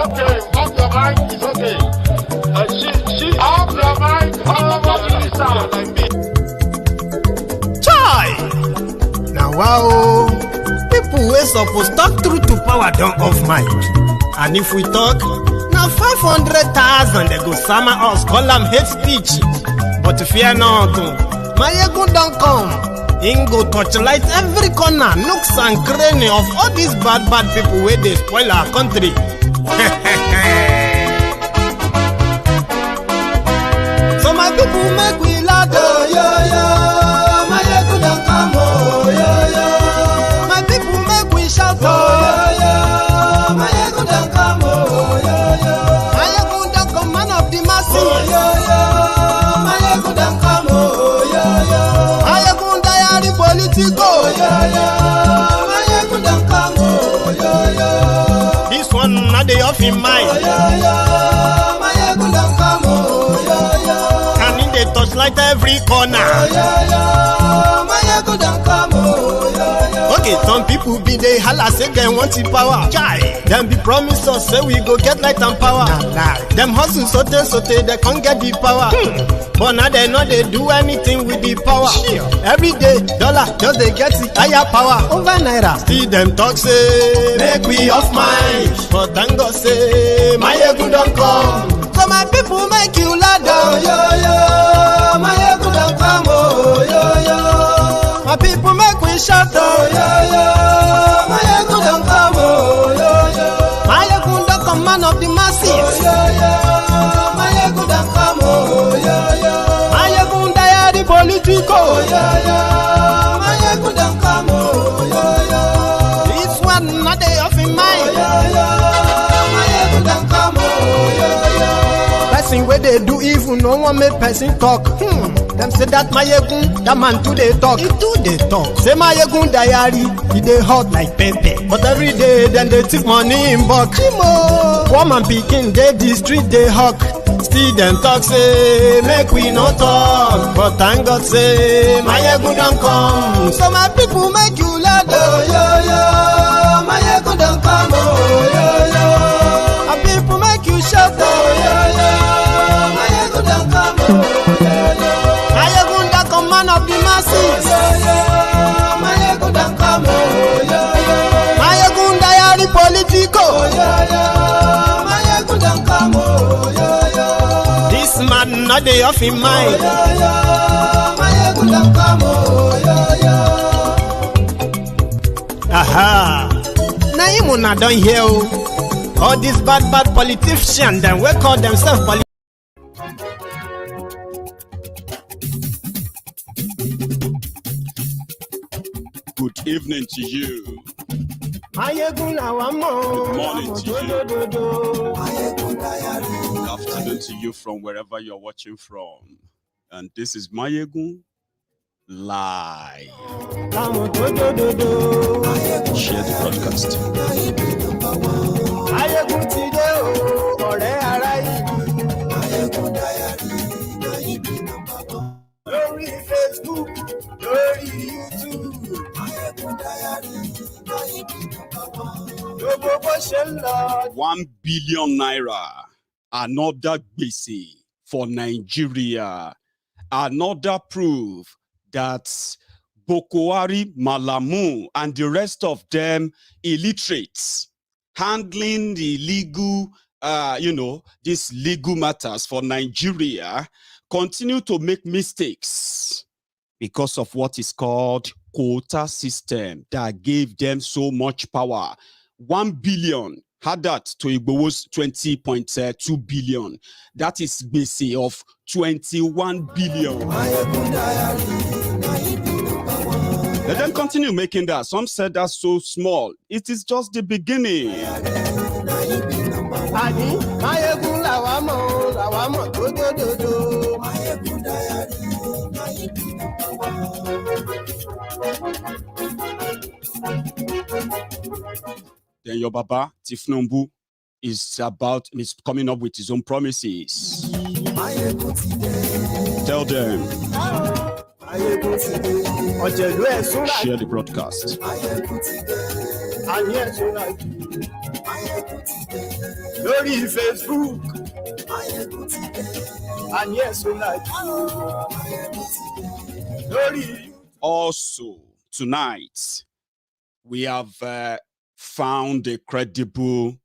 okay. Off your mic, it's okay. She off your mic, sound like me. Chai! Now wow, people wey suppose talk truth to power don't off mic. And if we talk, now 500,000 they go sama us, call them hate speech. But fear not, my ego don't come. Him go torchlight every corner, nooks and cranny of all these bad people where they spoil our country. So my people make we laugh, oh, yo. My ego don't come, oh, yo. My people make we shout, oh, yo. My ego don't come, oh, yo. My ego don't come, man of the masses, oh, yo. My ego don't come, oh, yo. My ego diary politico, yo. My ego don't come, oh, yo. This one not the off in mind, oh, yo. My ego don't come, oh, yo. And in the touchlight every corner, oh, yo. My ego don't come, oh, yo. Okay, some people be they holla say they want the power. Chai, them be promise us say we go get light and power. Nah. Them hustle sote they can't get the power. But now they know they do anything with the power. Every day, dollar just they get the higher power over naira. Still them talk say make we off mind. But thank God say my ego don't come. So my people make you laugh, oh, yo. My ego don't come, oh, yo. My people make we shout, oh, yo. My ego don't come, oh, yo. My ego don't come, man of the masses, oh, yo. My ego don't come, oh, yo. My ego diary politico, oh, yo. My ego don't come, oh, yo. This one not they off in mind, oh, yo. My ego don't come, oh, yo. Person where they do evil, no one make person talk. Them say that my yegun, that man too they talk. He too they talk. Say my yegun diary, he they hot like pepper. But every day then they take money in bulk. Woman picking, they the street they hawk. Still them talk say make we no talk. But thank God say my yegun don't come. So my people make you laugh, oh, yo. My yegun don't come, oh, yo. My people make you shout, oh, yo. My yegun don't come, oh, yo. Man of the masses, my ego don't come, my ego diary politico, my ego don't come, this man not the off in mind, my ego don't come, aha, now you wanna don't hear all these bad politicians then we call themselves politicians. Good evening to you. Good morning to you. Good afternoon to you from wherever you're watching from. And this is Mayegun Live. Share the broadcast. Glory Facebook, glory YouTube. 1 billion naira. Another gbese for Nigeria. Another proof that Boko Haram, Malamu, and the rest of them illiterates handling the legal, these legal matters for Nigeria continue to make mistakes because of what is called quota system that gave them so much power. 1 billion had that to Igbo's 20.2 billion. That is basic of 21 billion. Let them continue making that. Some said that's so small. It is just the beginning. Then your Baba Tinubu is coming up with his own promises. Tell them. Share the broadcast. lórí Facebook. And yes, also, tonight, we have found a credible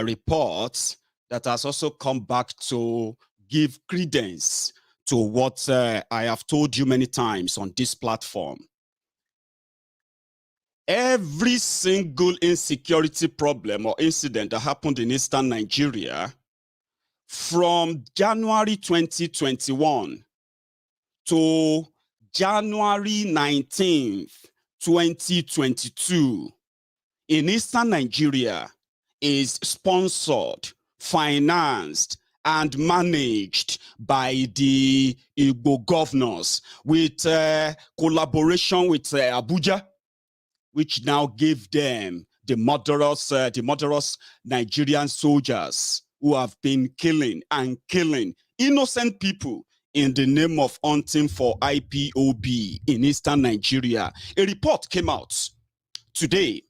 report that has also come back to give credence to what I have told you many times on this platform. Every single insecurity problem or incident that happened in Eastern Nigeria from January 2021 to January 19th, 2022 in Eastern Nigeria is sponsored, financed, and managed by the Igbo governors with collaboration with Abuja, which now gave them the murderous Nigerian soldiers who have been killing innocent people in the name of hunting for IPOB in Eastern Nigeria. A report came out today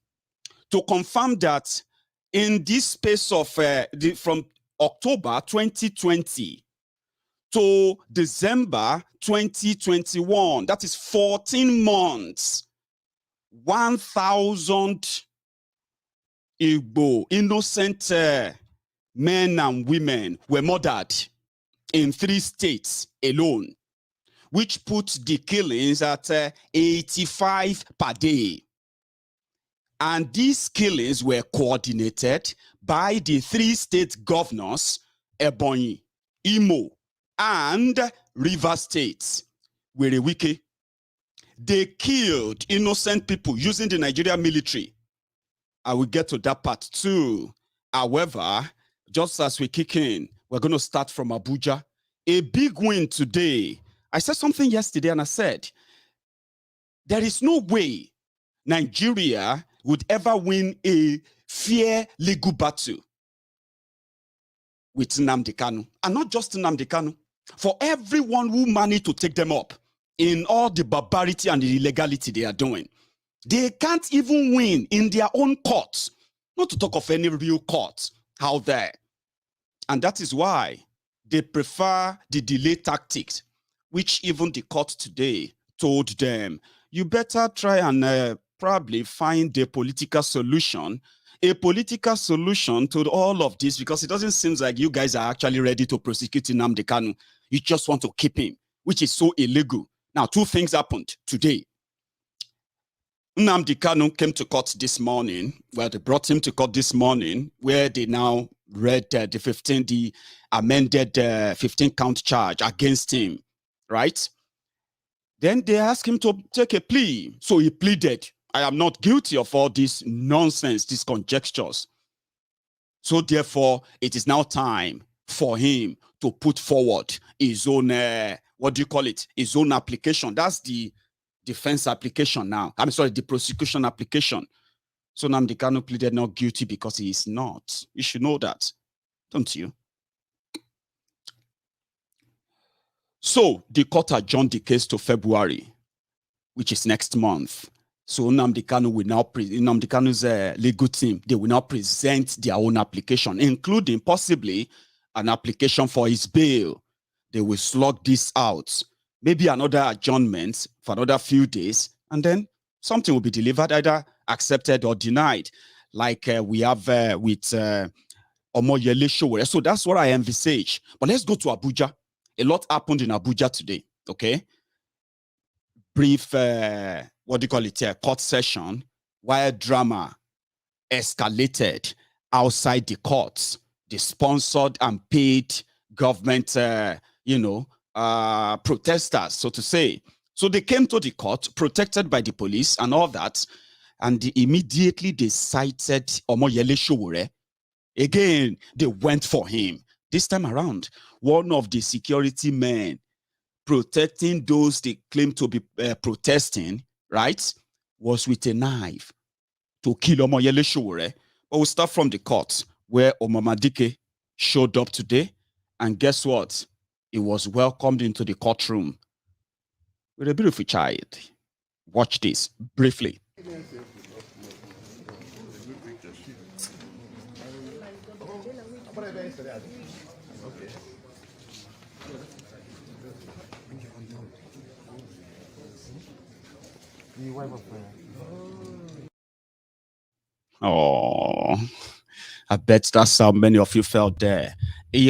to confirm that in this space of from October 2020 to December 2021, that is 14 months, 1,000 Igbo innocent men and women were murdered in 3 states alone, which puts the killings at 85 per day. And these killings were coordinated by the 3 state governors, Ebonyi, Imo, and Rivers States. Werewike. They killed innocent people using the Nigerian military. I will get to that part too. However, just as we kick in, we're going to start from Abuja. A big win today. I said something yesterday and I said, there is no way Nigeria would ever win a fair legal battle with Nnamdi Kanu. And not just Nnamdi Kanu. For everyone who managed to take them up in all the barbarity and the illegality they are doing. They can't even win in their own courts. Not to talk of any real court out there. And that is why they prefer the delay tactics, which even the court today told them, you better try and probably find a political solution to all of this, because it doesn't seem like you guys are actually ready to prosecute Nnamdi Kanu. You just want to keep him, which is so illegal. Now, 2 things happened today. Nnamdi Kanu came to court this morning. Well, they brought him to court this morning, where they now read the amended 15-count charge against him, right? Then they asked him to take a plea. So he pleaded, I am not guilty of all this nonsense, these conjectures. So therefore, it is now time for him to put forward his own, his own application. That's the defense application now. I'm sorry, the prosecution application. So Nnamdi Kanu pleaded not guilty because he is not. You should know that, don't you? So the court adjourned the case to February, which is next month. So Nnamdi Kanu will now, Nnamdi Kanu's legal team, they will now present their own application, including possibly an application for his bail. They will slug this out. Maybe another adjournment for another few days, and then something will be delivered, either accepted or denied, like we have with Omoyele Sowore. So that's what I envisage. But let's go to Abuja. A lot happened in Abuja today, okay? Brief, court session, where drama escalated outside the courts. The sponsored and paid government, protesters, so to say. So they came to the court, protected by the police and all that, and immediately they cited Omoyele Sowore. Again, they went for him. This time around, one of the security men protecting those they claim to be protesting, right, was with a knife to kill Omoyele Sowore. But we'll start from the court, where Omomadike showed up today, and guess what? He was welcomed into the courtroom with a beautiful child. Watch this briefly. Oh, I bet that's how many of you felt there.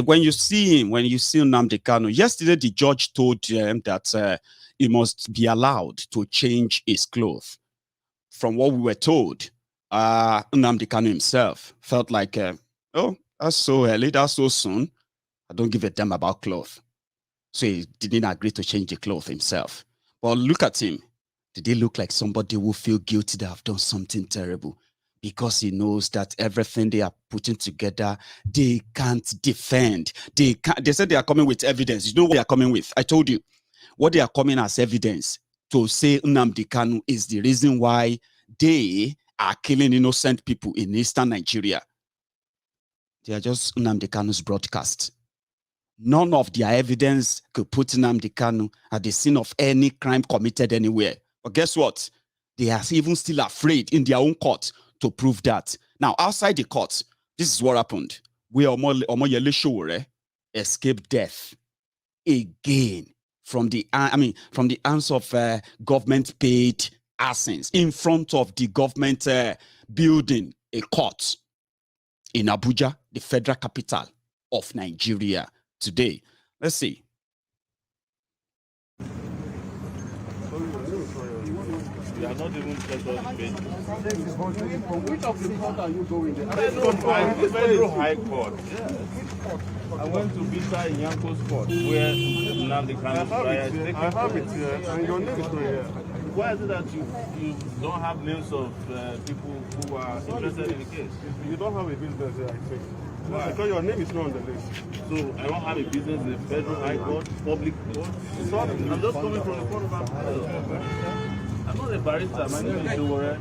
When you see him, when you see Nnamdi Kanu, yesterday the judge told him that he must be allowed to change his clothes. From what we were told, Nnamdi Kanu himself felt like, oh, that's so early, that's so soon. I don't give a damn about clothes. So he didn't agree to change the clothes himself. But look at him. Did he look like somebody who feel guilty that have done something terrible? Because he knows that everything they are putting together, they can't defend. They said they are coming with evidence. You know what they are coming with? I told you. What they are coming as evidence to say Nnamdi Kanu is the reason why they are killing innocent people in eastern Nigeria. They are just Nnamdi Kanu's broadcast. None of their evidence could put Nnamdi Kanu at the scene of any crime committed anywhere. But guess what? They are even still afraid in their own court to prove that. Now, outside the court, this is what happened. We Omoyele Sowore escaped death again from the hands of government-paid assassins in front of the government building, a court in Abuja, the federal capital of Nigeria today. Let's see. You are not even checked on the page. Which of the court are you going there? Federal High Court. Yeah. I went to Bisa in Yanko's court where Nnamdi Kanu's trial is taking place. I have it here, and your name is not here. Why is it that you don't have names of people who are interested in the case? You don't have a business here, I think. Why? Because your name is not on the list. So I don't have a business in the Federal High Court, public court. I'm just coming from the court of appeal. I'm not a barrister. My name is Sowore.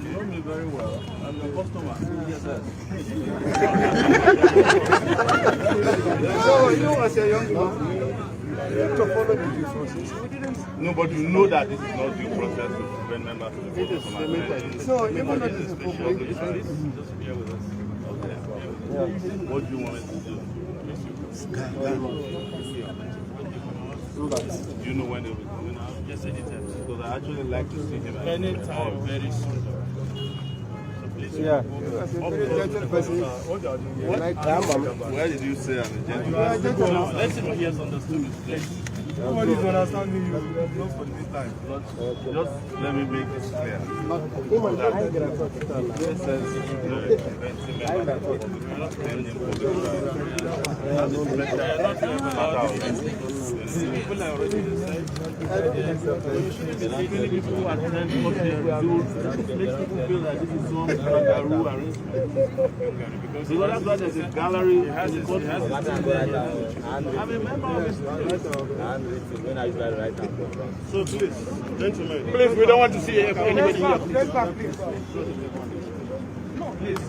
You know me very well. I'm a customer. Yes, sir. So, you as a young man, you have to follow the due process. No, but you know that this is not due process to prevent members to the court. So, even though this is a public defense, just bear with us. Okay. What do you want me to do? Do you know when they will be coming out? Just anytime. Because I actually like to see him anytime, very soon. So please. yeah, as a very gentle person, Where did you say I'm a gentleman? Let him hear understand his place. nobody's understanding you. Not for this time. Just let me make this clear. This says people are already decided. People attend what they do makes people feel that this is some kangaroo arrangement. Because that's why there's a gallery. I'm a member of this. So please, gentlemen. Please, we don't want to see anybody here. Let's back, please. No, please.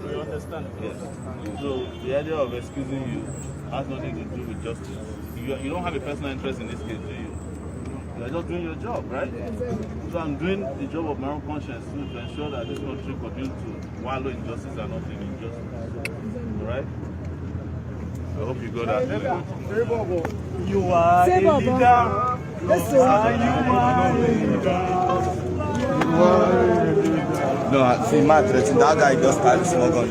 You understand? Yes. So the idea of excusing you has nothing to do with justice. You don't have a personal interest in this case, do you? You are just doing your job, right? So I'm doing the job of my own conscience too, to ensure that this country continues to wallow in justice and not in injustice. Alright? I hope you got that. You are a leader. No, see, Matt, that guy just had small gun.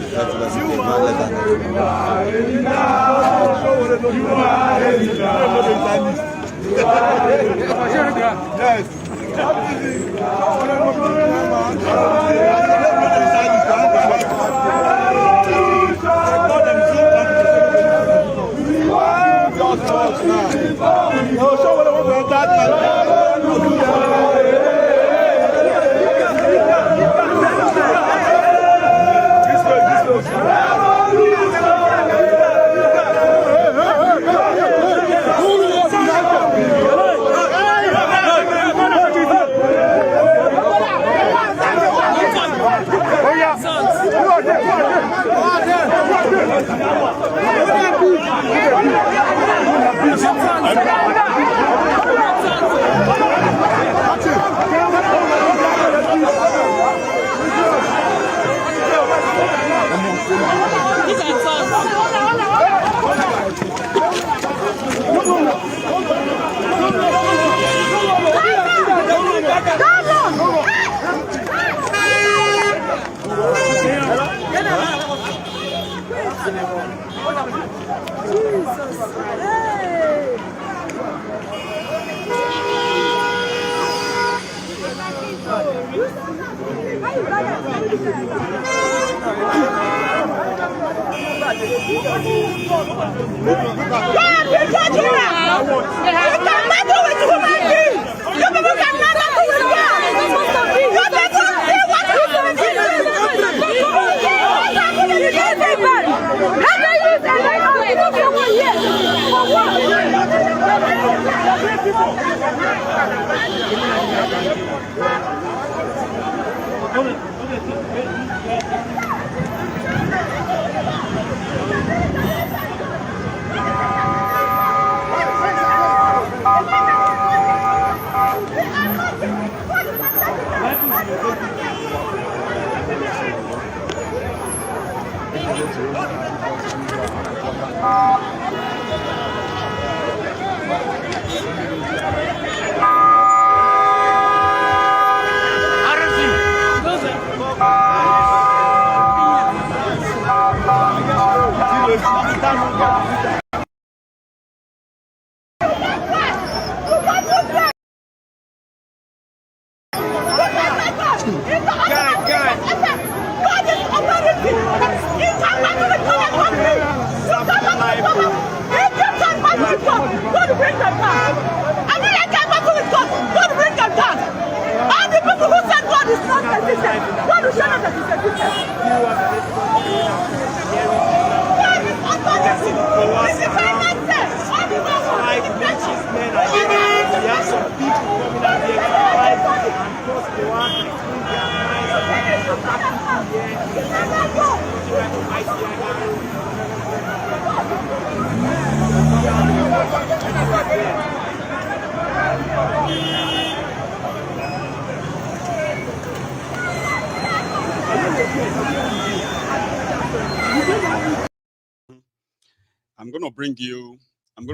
I'm gonna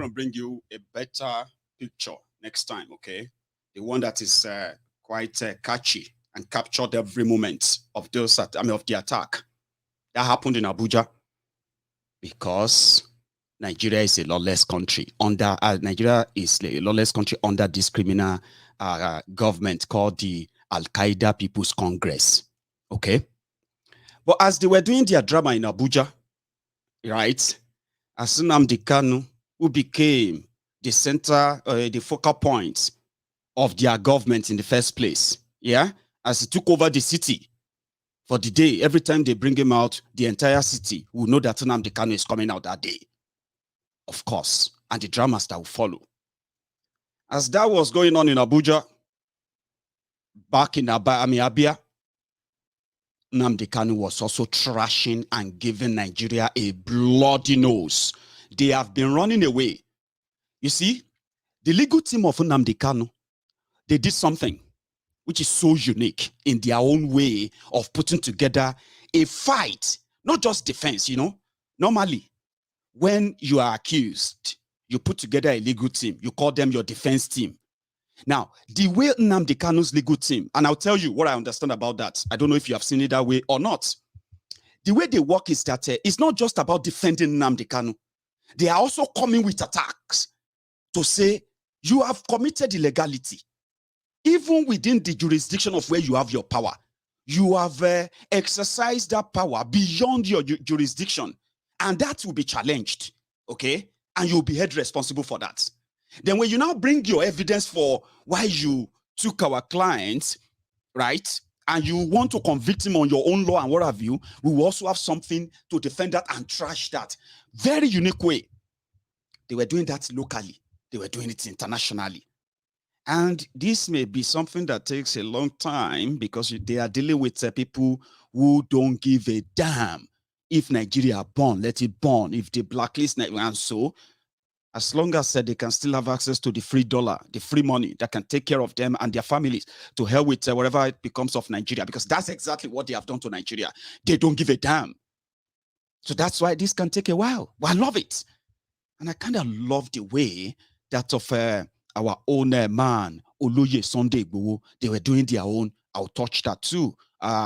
bring you a better picture next time, okay? The one that is quite catchy and captured every moment of those of the attack that happened in Abuja, because Nigeria is a lawless country under Nigeria is a lawless country under this criminal government called the Al-Qaeda People's Congress. Okay, but as they were doing their drama in Abuja, right, Mazi Nnamdi Kanu, who became the center, the focal point of their government in the first place, yeah, as he took over the city for the day, every time they bring him out, the entire city will know that Nnamdi Kanu is coming out that day, of course, and the dramas that will follow. As that was going on in Abuja, back in Abia, Nnamdi Kanu was also trashing and giving Nigeria a bloody nose. They have been running away. You see, the legal team of Nnamdi Kanu, they did something which is so unique in their own way of putting together a fight, not just defense, you know. Normally, when you are accused, you put together a legal team, you call them your defense team. Now, the way Nnamdi Kanu's legal team, and I'll tell you what I understand about that. I don't know if you have seen it that way or not. The way they work is that it's not just about defending Nnamdi Kanu. They are also coming with attacks to say, you have committed illegality. Even within the jurisdiction of where you have your power, you have exercised that power beyond your jurisdiction, and that will be challenged, okay? And you'll be held responsible for that. Then when you now bring your evidence for why you took our client, right, and you want to convict him on your own law and what have you, we will also have something to defend that and trash that. Very unique way. They were doing that locally. They were doing it internationally. And this may be something that takes a long time because they are dealing with people who don't give a damn. If Nigeria burn, let it burn. If they blacklist, and so, as long as they can still have access to the free dollar, the free money that can take care of them and their families, to hell with whatever it becomes of Nigeria, because that's exactly what they have done to Nigeria. They don't give a damn. So that's why this can take a while. But I love it. And I kind of love the way that of our own man, Oloye Sunday Igboho, they were doing their own. I'll touch that too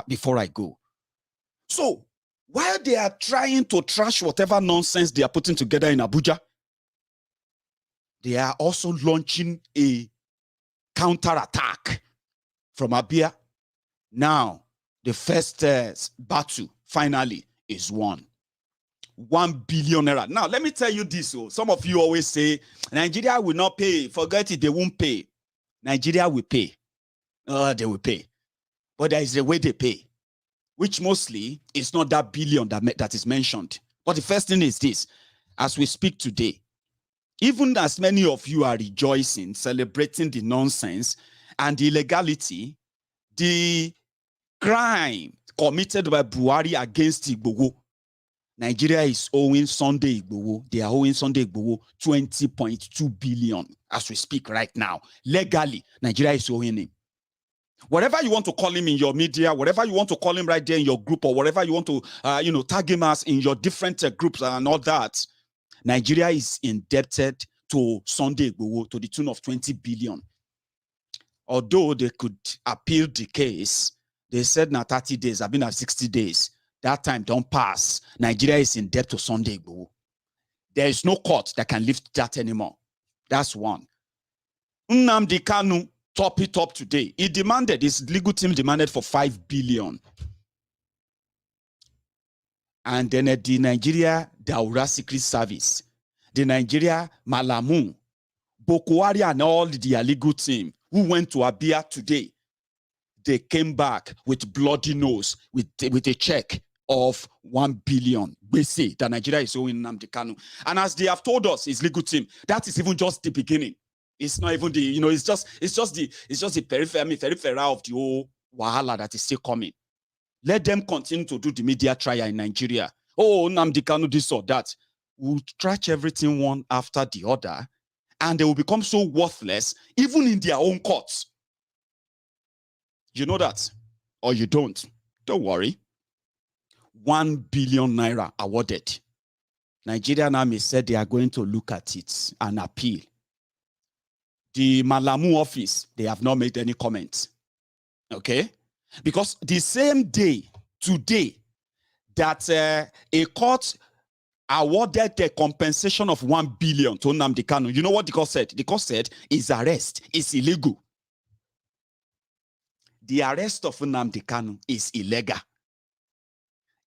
before I go. So while they are trying to trash whatever nonsense they are putting together in Abuja, they are also launching a counterattack from Abia. Now, the first battle finally is won. 1 billion naira. Now, let me tell you this. Some of you always say, Nigeria will not pay. Forget it, they won't pay. Nigeria will pay. They will pay. But there is a way they pay, which mostly is not that billion that is mentioned. But the first thing is this. As we speak today, even as many of you are rejoicing, celebrating the nonsense and the illegality, the crime committed by Buhari against Igboho, Nigeria is owing Sunday Igboho. They are owing Sunday Igboho 20.2 billion as we speak right now. Legally, Nigeria is owing him. Whatever you want to call him in your media, whatever you want to call him right there in your group, or whatever you want to, tag him as in your different groups and all that, Nigeria is indebted to Sunday Igboho to the tune of 20 billion. Although they could appeal the case, they said now 30 days, I've been at 60 days. That time don't pass. Nigeria is in debt to Sunday Igboho. There is no court that can lift that anymore. That's one. Nnamdi Kanu top it up today. He demanded, his legal team demanded for 5 billion. And then the Nigeria Daura Secret Service, the Nigeria Malamu, Boko Haram and all the legal team who went to Abia today, they came back with bloody nose, with a check of 1 billion. We see that Nigeria is owing Nnamdi Kanu. And as they have told us, his legal team, that is even just the beginning. It's not even the, it's just the peripheral of the whole wahala that is still coming. Let them continue to do the media trial in Nigeria. Oh, Nnamdi Kanu, this or that. We'll trash everything one after the other, and they will become so worthless, even in their own courts. You know that, or you don't. Don't worry. 1 billion naira awarded. Nigerian Army said they are going to look at it and appeal. The Malamu office, they have not made any comments. Okay? Because the same day, today, that a court awarded the compensation of 1 billion to Nnamdi Kanu, you know what the court said? The court said his arrest is illegal. The arrest of Nnamdi Kanu is illegal.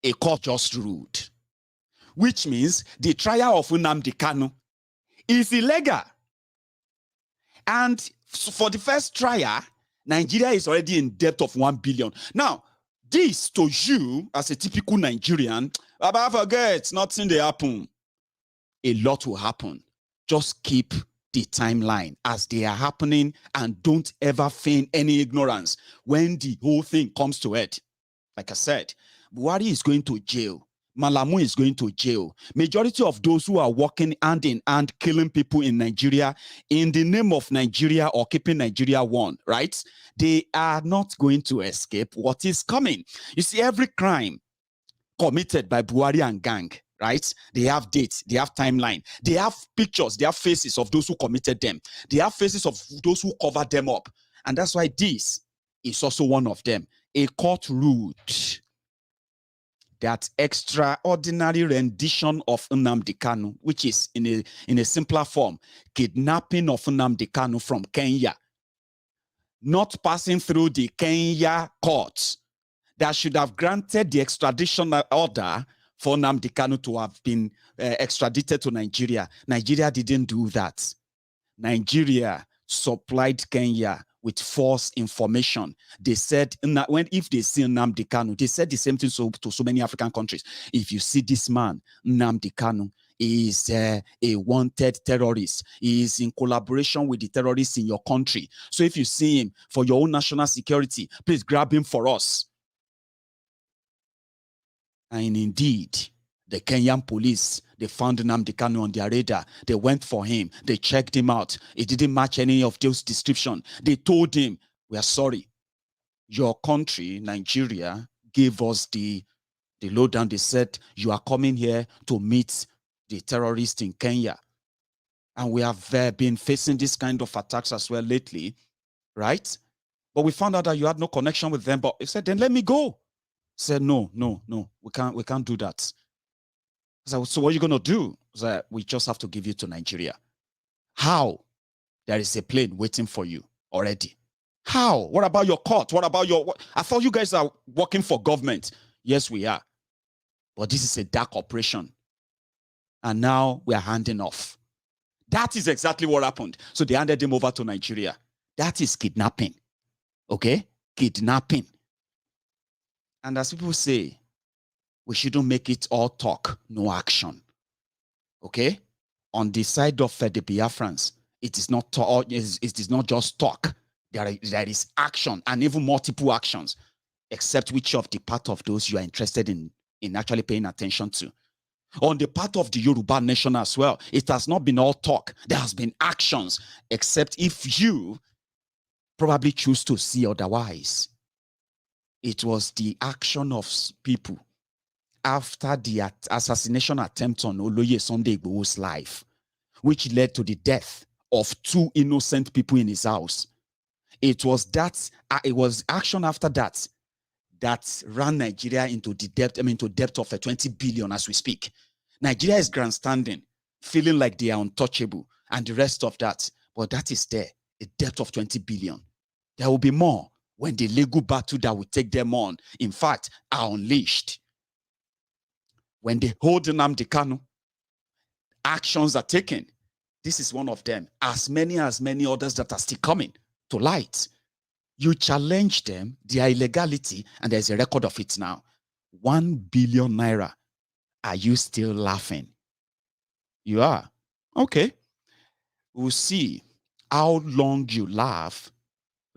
A court just ruled. Which means the trial of Nnamdi Kanu is illegal. And for the first trial, Nigeria is already in debt of 1 billion. Now, this to you, as a typical Nigerian, Baba, forget, nothing will happen. A lot will happen. Just keep the timeline as they are happening and don't ever feign any ignorance when the whole thing comes to it. Like I said, Buhari is going to jail. Malamu is going to jail. Majority of those who are working hand in hand, killing people in Nigeria in the name of Nigeria or keeping Nigeria one, right? They are not going to escape what is coming. You see, every crime committed by Buhari and gang, right? They have dates, they have timeline, they have pictures, they have faces of those who committed them. They have faces of those who covered them up. And that's why this is also one of them. A court ruled that extraordinary rendition of Nnamdi Kanu, which is in a simpler form, kidnapping of Nnamdi Kanu from Kenya, not passing through the Kenya courts that should have granted the extradition order for Nnamdi Kanu to have been extradited to Nigeria. Nigeria didn't do that. Nigeria supplied Kenya with false information. They said, if they see Nnamdi Kanu, they said the same thing to so many African countries. If you see this man, Nnamdi Kanu, is a wanted terrorist. He is in collaboration with the terrorists in your country. So if you see him for your own national security, please grab him for us. And indeed, the Kenyan police, they found Nnamdi Kanu on their radar. They went for him. They checked him out. It didn't match any of those descriptions. They told him, we are sorry. Your country, Nigeria, gave us the lowdown. They said, you are coming here to meet the terrorists in Kenya. And we have been facing this kind of attacks as well lately, right? But we found out that you had no connection with them. But he said, then let me go. He said, no, we can't do that. So what are you going to do? So we just have to give you to Nigeria. How? There is a plane waiting for you already. How? What about your court? What about your... I thought you guys are working for government. Yes, we are. But this is a dark operation. And now we are handing off. That is exactly what happened. So they handed him over to Nigeria. That is kidnapping. Okay? Kidnapping. And as people say, we shouldn't make it all talk, no action. Okay? On the side of the Biafrans, it is not just talk. There is action, and even multiple actions, except which of the part of those you are interested in actually paying attention to. On the part of the Yoruba nation as well, it has not been all talk. There has been actions, except if you probably choose to see otherwise. It was the action of people after the assassination attempt on Oloye Sunday Igboho's life, which led to the death of 2 innocent people in his house. It was action after that that ran Nigeria into the debt, debt of 20 billion as we speak. Nigeria is grandstanding, feeling like they are untouchable, and the rest of that. But that is there, a debt of 20 billion. There will be more when the legal battle that will take them on, in fact, are unleashed. When they hold Nnamdi Kanu, actions are taken. This is one of them. As many others that are still coming to light. You challenge them, their illegality, and there's a record of it now. 1 billion naira. Are you still laughing? You are. Okay. We'll see how long you laugh,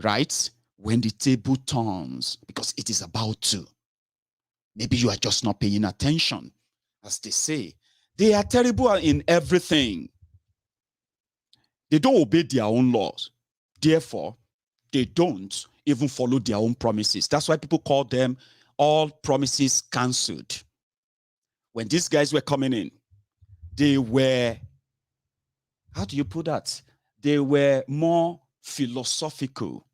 right? When the table turns, because it is about to. Maybe you are just not paying attention. As they say, they are terrible in everything. They don't obey their own laws. Therefore, they don't even follow their own promises. That's why people call them all promises cancelled. When these guys were coming in, they were, how do you put that? They were more philosophical,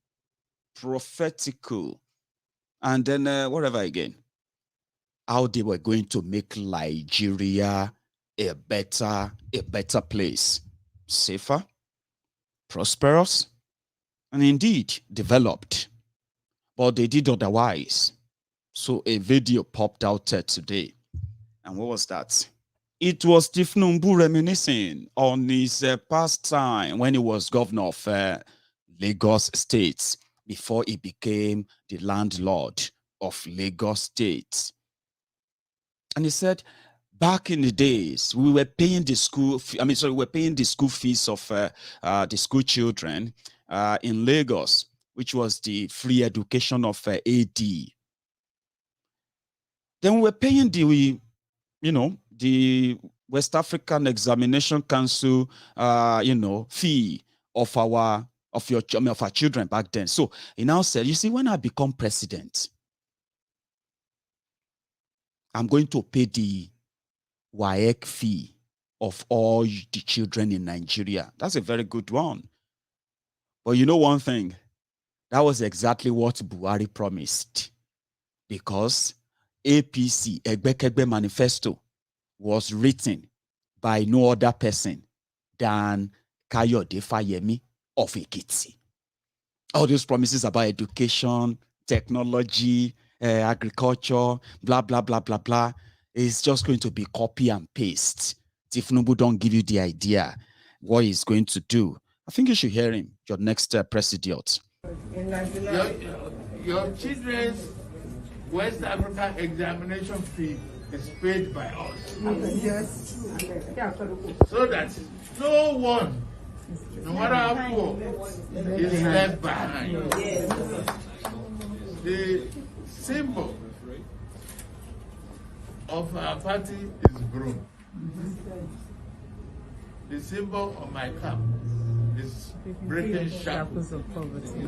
prophetical, and then whatever again. How they were going to make Nigeria a better place. Safer, prosperous, and indeed developed. But they did otherwise. So a video popped out today. And what was that? It was Tinubu reminiscing on his past time when he was governor of Lagos State before he became the landlord of Lagos State. And he said, back in the days, we were paying the school, we were paying the school fees of the school children in Lagos, which was the free education of AD. Then we were paying the West African Examination Council, fee of our children back then. So he now said, you see, when I become president, I'm going to pay the WAEC fee of all the children in Nigeria. That's a very good one. But you know one thing? That was exactly what Buhari promised. Because APC, Egbekegbe Manifesto, was written by no other person than Kayode Fayemi of Ekiti. All those promises about education, technology, agriculture, blah, blah, blah, blah, blah, is just going to be copy and paste. Tinubu don't give you the idea what he's going to do. I think you should hear him, your next president. Your children's West African examination fee is paid by us. Yes. So that no one, no matter how poor, is left behind. The symbol of our party is broom. The symbol of my cap is breaking shackles of poverty.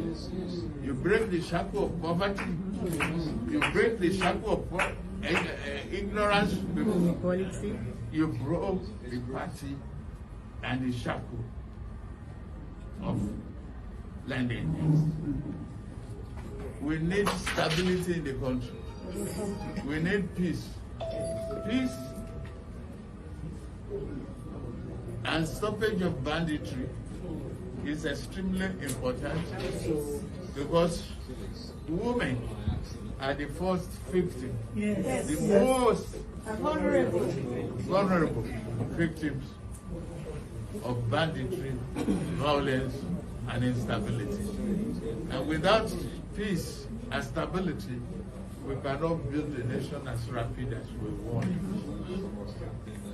You break the shackle of poverty. You break the shackle of ignorance. Inequality. You broke the party and the shackle of lending. We need stability in the country. We need peace. Peace and stoppage of banditry is extremely important because women are the first victim, the most vulnerable victims of banditry, violence, and instability. And without peace and stability, we cannot build a nation as rapid as we want.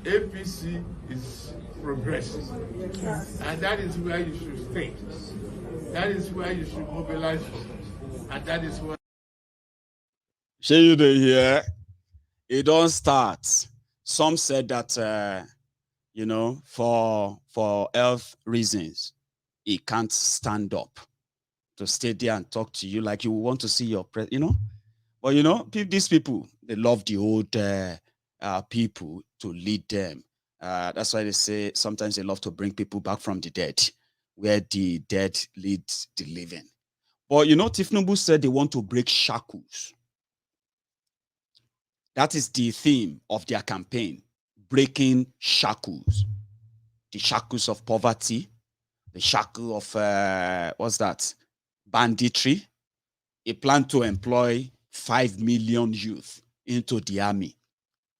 APC is progressive, and that is where you should stay. That is where you should mobilize for, and that is where. Share you the here. It don't start. Some said that you know, for health reasons, he can't stand up to stay there and talk to you like you want to see your you know. But you know, these people, they love the old people to lead them. That's why they say sometimes they love to bring people back from the dead, where the dead lead the living. But you know, Tinubu said they want to break shackles. That is the theme of their campaign, breaking shackles. The shackles of poverty, the shackle of, what's that? Banditry. He planned to employ 5 million youth into the army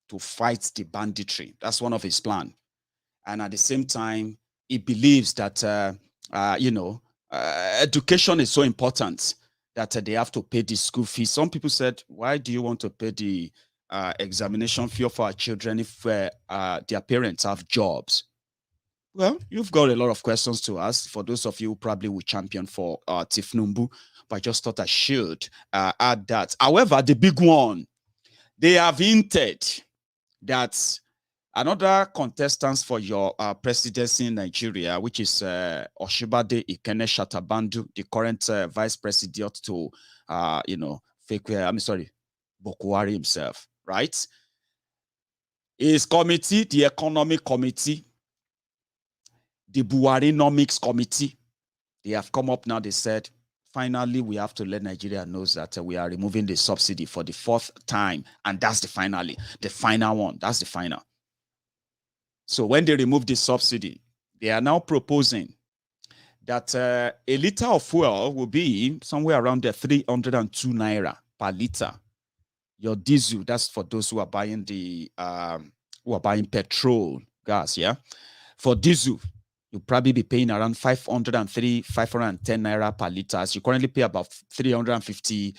to fight the banditry. That's one of his plans. And at the same time, he believes that, you know, education is so important that they have to pay the school fees. Some people said, why do you want to pay the examination fee for our children if their parents have jobs? Well, you've got a lot of questions to ask for those of you who probably will champion for Tinubu, but I just thought I should add that. However, the big one, they have hinted that another contestant for your presidency in Nigeria, which is Osinbajo Ikene Shatabandu, the current vice president to, you know, Boko Haram himself, right? His committee, the economic committee, the Buharinomics committee, they have come up now. They said, finally, we have to let Nigeria know that we are removing the subsidy for the 4th time. And that's the final one. That's the final. So when they remove the subsidy, they are now proposing that a liter of fuel will be somewhere around the 302 naira per liter. Your diesel, that's for those who are buying the petrol, gas, yeah? For diesel, you'll probably be paying around 510 naira per liter. As you currently pay about 350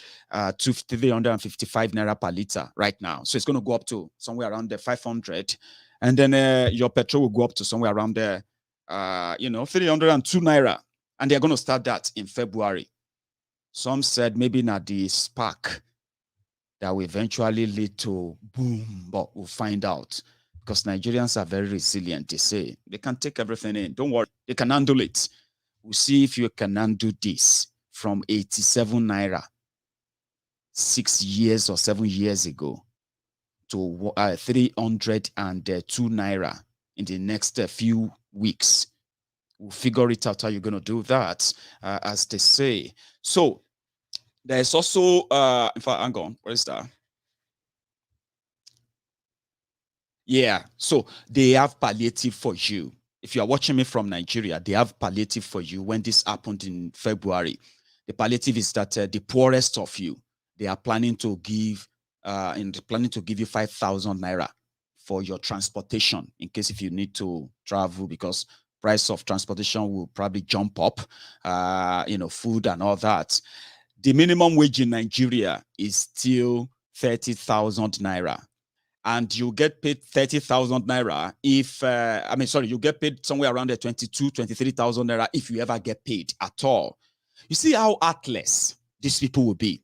to 355 naira per liter right now. So it's going to go up to somewhere around the 500. And then your petrol will go up to somewhere around the, 302 naira. And they're going to start that in February. Some said maybe not the spark that will eventually lead to boom, but we'll find out. Because Nigerians are very resilient, they say. They can take everything in. Don't worry. They can handle it. We'll see if you can handle this from 87 naira 6 years or 7 years ago to 302 naira in the next few weeks. We'll figure it out how you're going to do that, as they say. So there's also, in fact, hang on, where is that? Yeah, so they have palliative for you. If you are watching me from Nigeria, they have palliative for you when this happened in February. The palliative is that the poorest of you, they are planning to give you 5,000 naira for your transportation in case if you need to travel, because price of transportation will probably jump up, food and all that. The minimum wage in Nigeria is still 30,000 naira. And you get paid 30,000 naira if, you get paid somewhere around the 23,000 naira if you ever get paid at all. You see how heartless these people will be.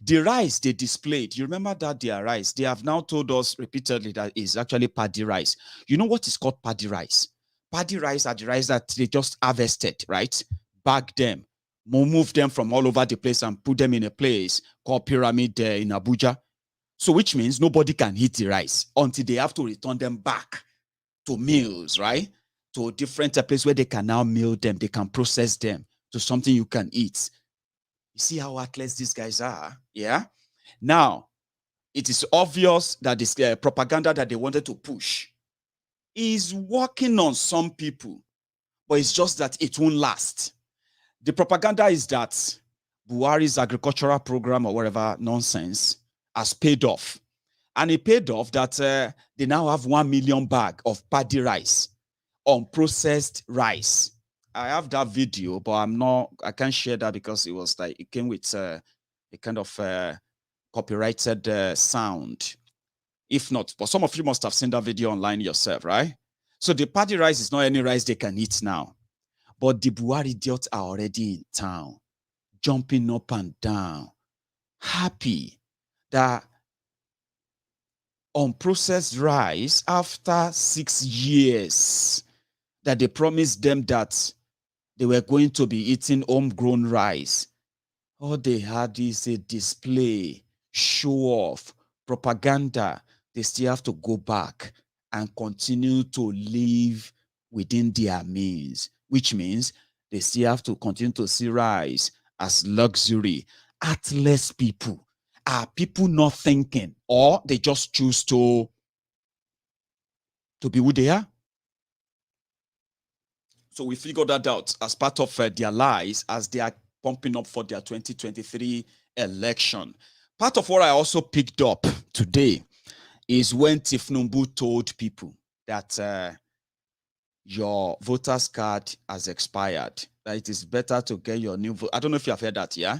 The rice they displayed, you remember that their rice, they have now told us repeatedly that is actually paddy rice. You know what is called paddy rice? Paddy rice are the rice that they just harvested, right? Bag them, move them from all over the place and put them in a place called Pyramid in Abuja. So which means nobody can eat the rice until they have to return them back to mills, right? To different places where they can now mill them, they can process them to something you can eat. You see how heartless these guys are, yeah? Now, it is obvious that this propaganda that they wanted to push is working on some people, but it's just that it won't last. The propaganda is that Buhari's agricultural program or whatever nonsense has paid off. And it paid off that they now have 1 million bag of paddy rice, unprocessed rice. I have that video, but I can't share that because it was like, it came with a kind of copyrighted sound. If not, but some of you must have seen that video online yourself, right? So the paddy rice is not any rice they can eat now. But the Buhari idiots are already in town, jumping up and down, happy that unprocessed rice after 6 years that they promised them that they were going to be eating homegrown rice. All they had is a display, show off, propaganda. They still have to go back and continue to live within their means, which means they still have to continue to see rice as luxury. Heartless people. Are people not thinking, or they just choose to be who they are? So we figured that out as part of their lies as they are pumping up for their 2023 election. Part of what I also picked up today is when Tinubu told people that your voter's card has expired, that it is better to get your new vote. I don't know if you have heard that, yeah?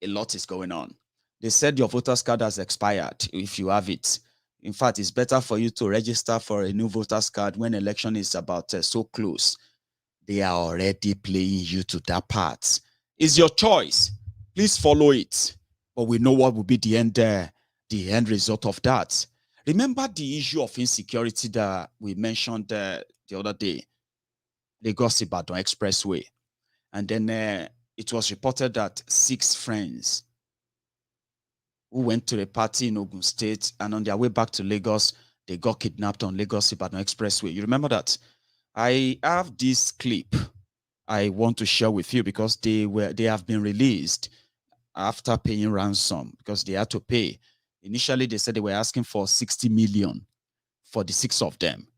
A lot is going on. They said your voter's card has expired if you have it. In fact, it's better for you to register for a new voter's card when election is about so close. They are already playing you to that part. It's your choice. Please follow it. But we know what will be the end result of that. Remember the issue of insecurity that we mentioned the other day, Lagos-Ibadan Expressway. And then it was reported that 6 friends who went to a party in Ogun State and on their way back to Lagos, they got kidnapped on Lagos-Ibadan Expressway. You remember that? I have this clip I want to share with you because they have been released after paying ransom because they had to pay. Initially, they said they were asking for 60 million for the 6 of them.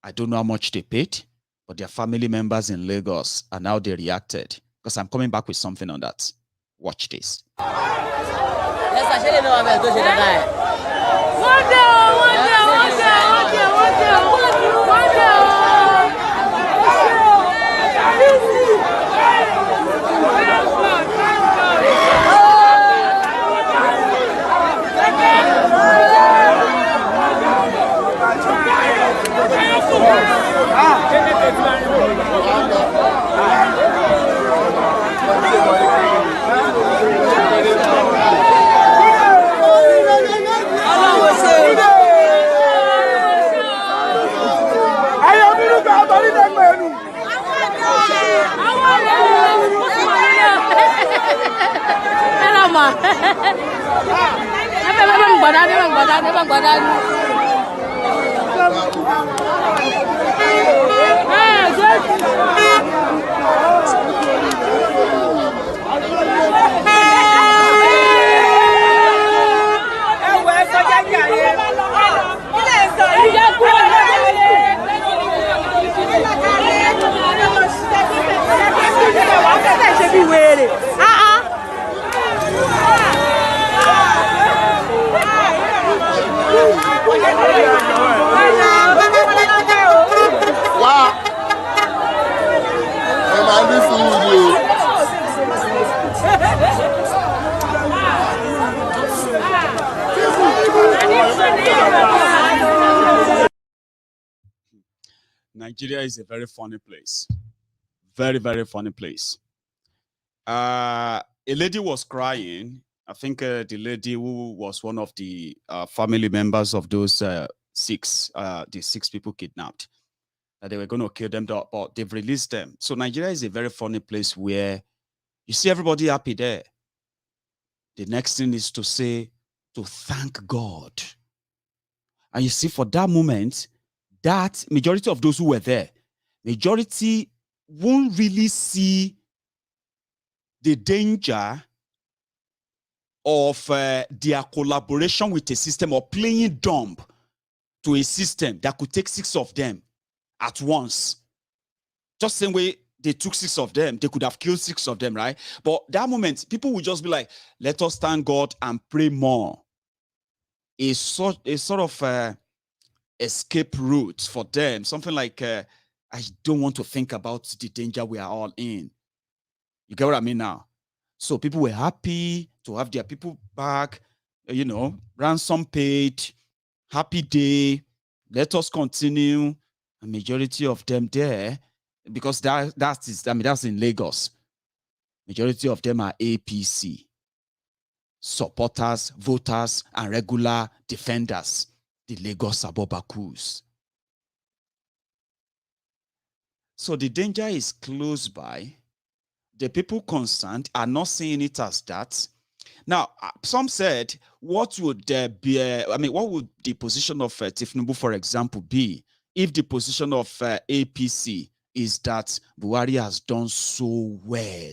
I don't know how much they paid, but their family members in Lagos and how they reacted. Because I'm coming back with something on that. Watch this. Nigeria is a very funny place. Very, very funny place. A lady was crying. I think the lady who was one of the family members of those the 6 people kidnapped, that they were going to kill them, but they've released them. So Nigeria is a very funny place where you see everybody happy there. The next thing is to say, to thank God. And you see, for that moment, that majority of those who were there, majority won't really see the danger of their collaboration with a system or playing dumb to a system that could take 6 of them at once. Just the same way they took 6 of them. They could have killed 6 of them, right? But that moment, people would just be like, let us thank God and pray more. A sort of escape route for them. Something like, I don't want to think about the danger we are all in. You get what I mean now? So people were happy to have their people back, ransom paid, happy day, let us continue. A majority of them there, because that's in Lagos. Majority of them are APC supporters, voters, and regular defenders, the Lagos Abobakus. So the danger is close by. The people concerned are not seeing it as that. Now, some said, what would what would the position of Tinubu, for example, be if the position of APC is that Buhari has done so well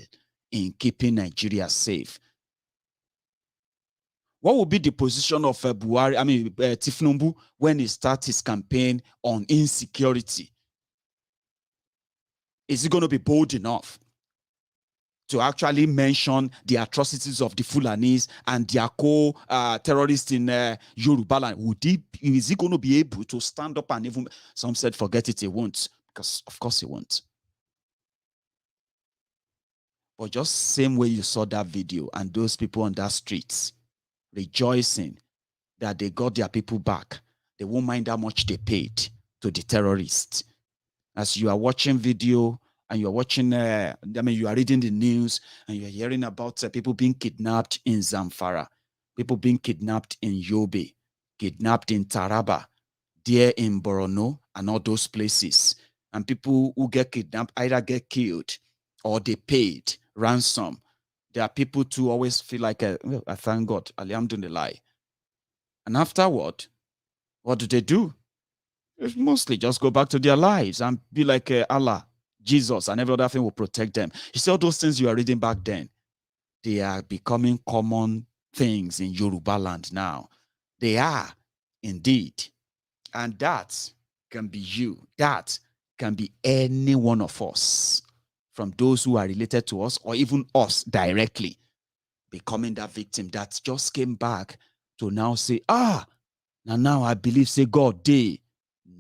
in keeping Nigeria safe? What would be the position of Tinubu when he starts his campaign on insecurity? Is he going to be bold enough to actually mention the atrocities of the Fulanis and their co-terrorists in Yoruba land? Is he going to be able to stand up and even, some said, forget it, he won't, because of course he won't. But just same way you saw that video and those people on that streets rejoicing that they got their people back, they won't mind how much they paid to the terrorists. As you are watching video and you're watching, you are reading the news and you're hearing about people being kidnapped in Zamfara, people being kidnapped in Yobe, kidnapped in Taraba, there in Borno and all those places. And people who get kidnapped either get killed or they paid ransom. There are people too always feel like, I thank God, alhamdulillah. And afterward, what do? It's mostly just go back to their lives and be like Allah, Jesus, and every other thing will protect them. You see all those things you are reading back then, they are becoming common things in Yoruba land now. They are, indeed. And that can be you. That can be any one of us, from those who are related to us or even us directly, becoming that victim that just came back to now say, now I believe, say God day.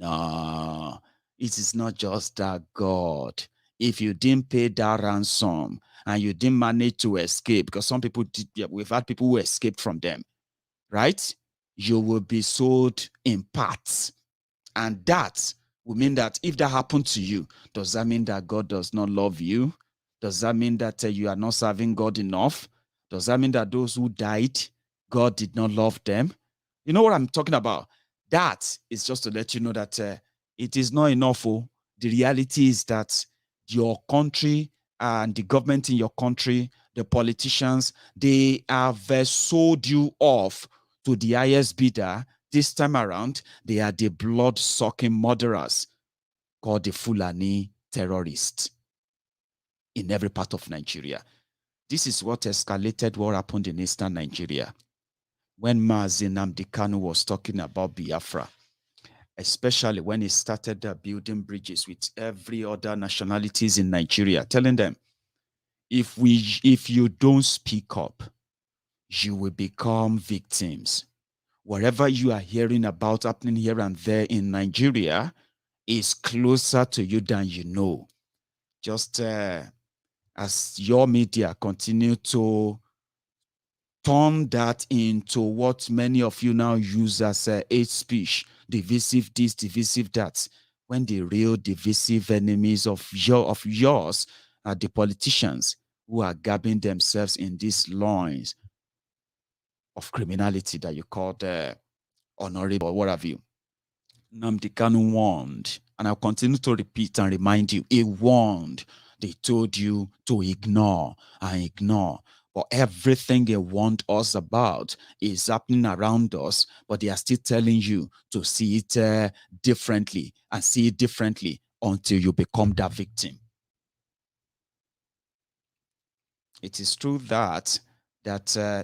No, it is not just that God. If you didn't pay that ransom and you didn't manage to escape, because some people did, we've had people who escaped from them, right? You will be sold in parts. And that will mean that if that happened to you, does that mean that God does not love you? Does that mean that you are not serving God enough? Does that mean that those who died, God did not love them? You know what I'm talking about? That is just to let you know that it is not enough. The reality is that your country and the government in your country, the politicians, they have sold you off to the highest bidder. This time around, they are the blood-sucking murderers called the Fulani terrorists in every part of Nigeria. This is what escalated what happened in eastern Nigeria when Mazi Nnamdi Kanu was talking about Biafra, especially when he started building bridges with every other nationalities in Nigeria, telling them, if you don't speak up, you will become victims. Whatever you are hearing about happening here and there in Nigeria is closer to you than you know. Just as your media continue to turn that into what many of you now use as hate speech, divisive this, divisive that, when the real divisive enemies of yours are the politicians who are gabbing themselves in these loins of criminality that you call honorable or what have you. Nnamdi Kanu warned, and I'll continue to repeat and remind you, he warned. They told you to ignore and ignore. But everything they warned us about is happening around us, but they are still telling you to see it differently and see it differently until you become that victim. It is true that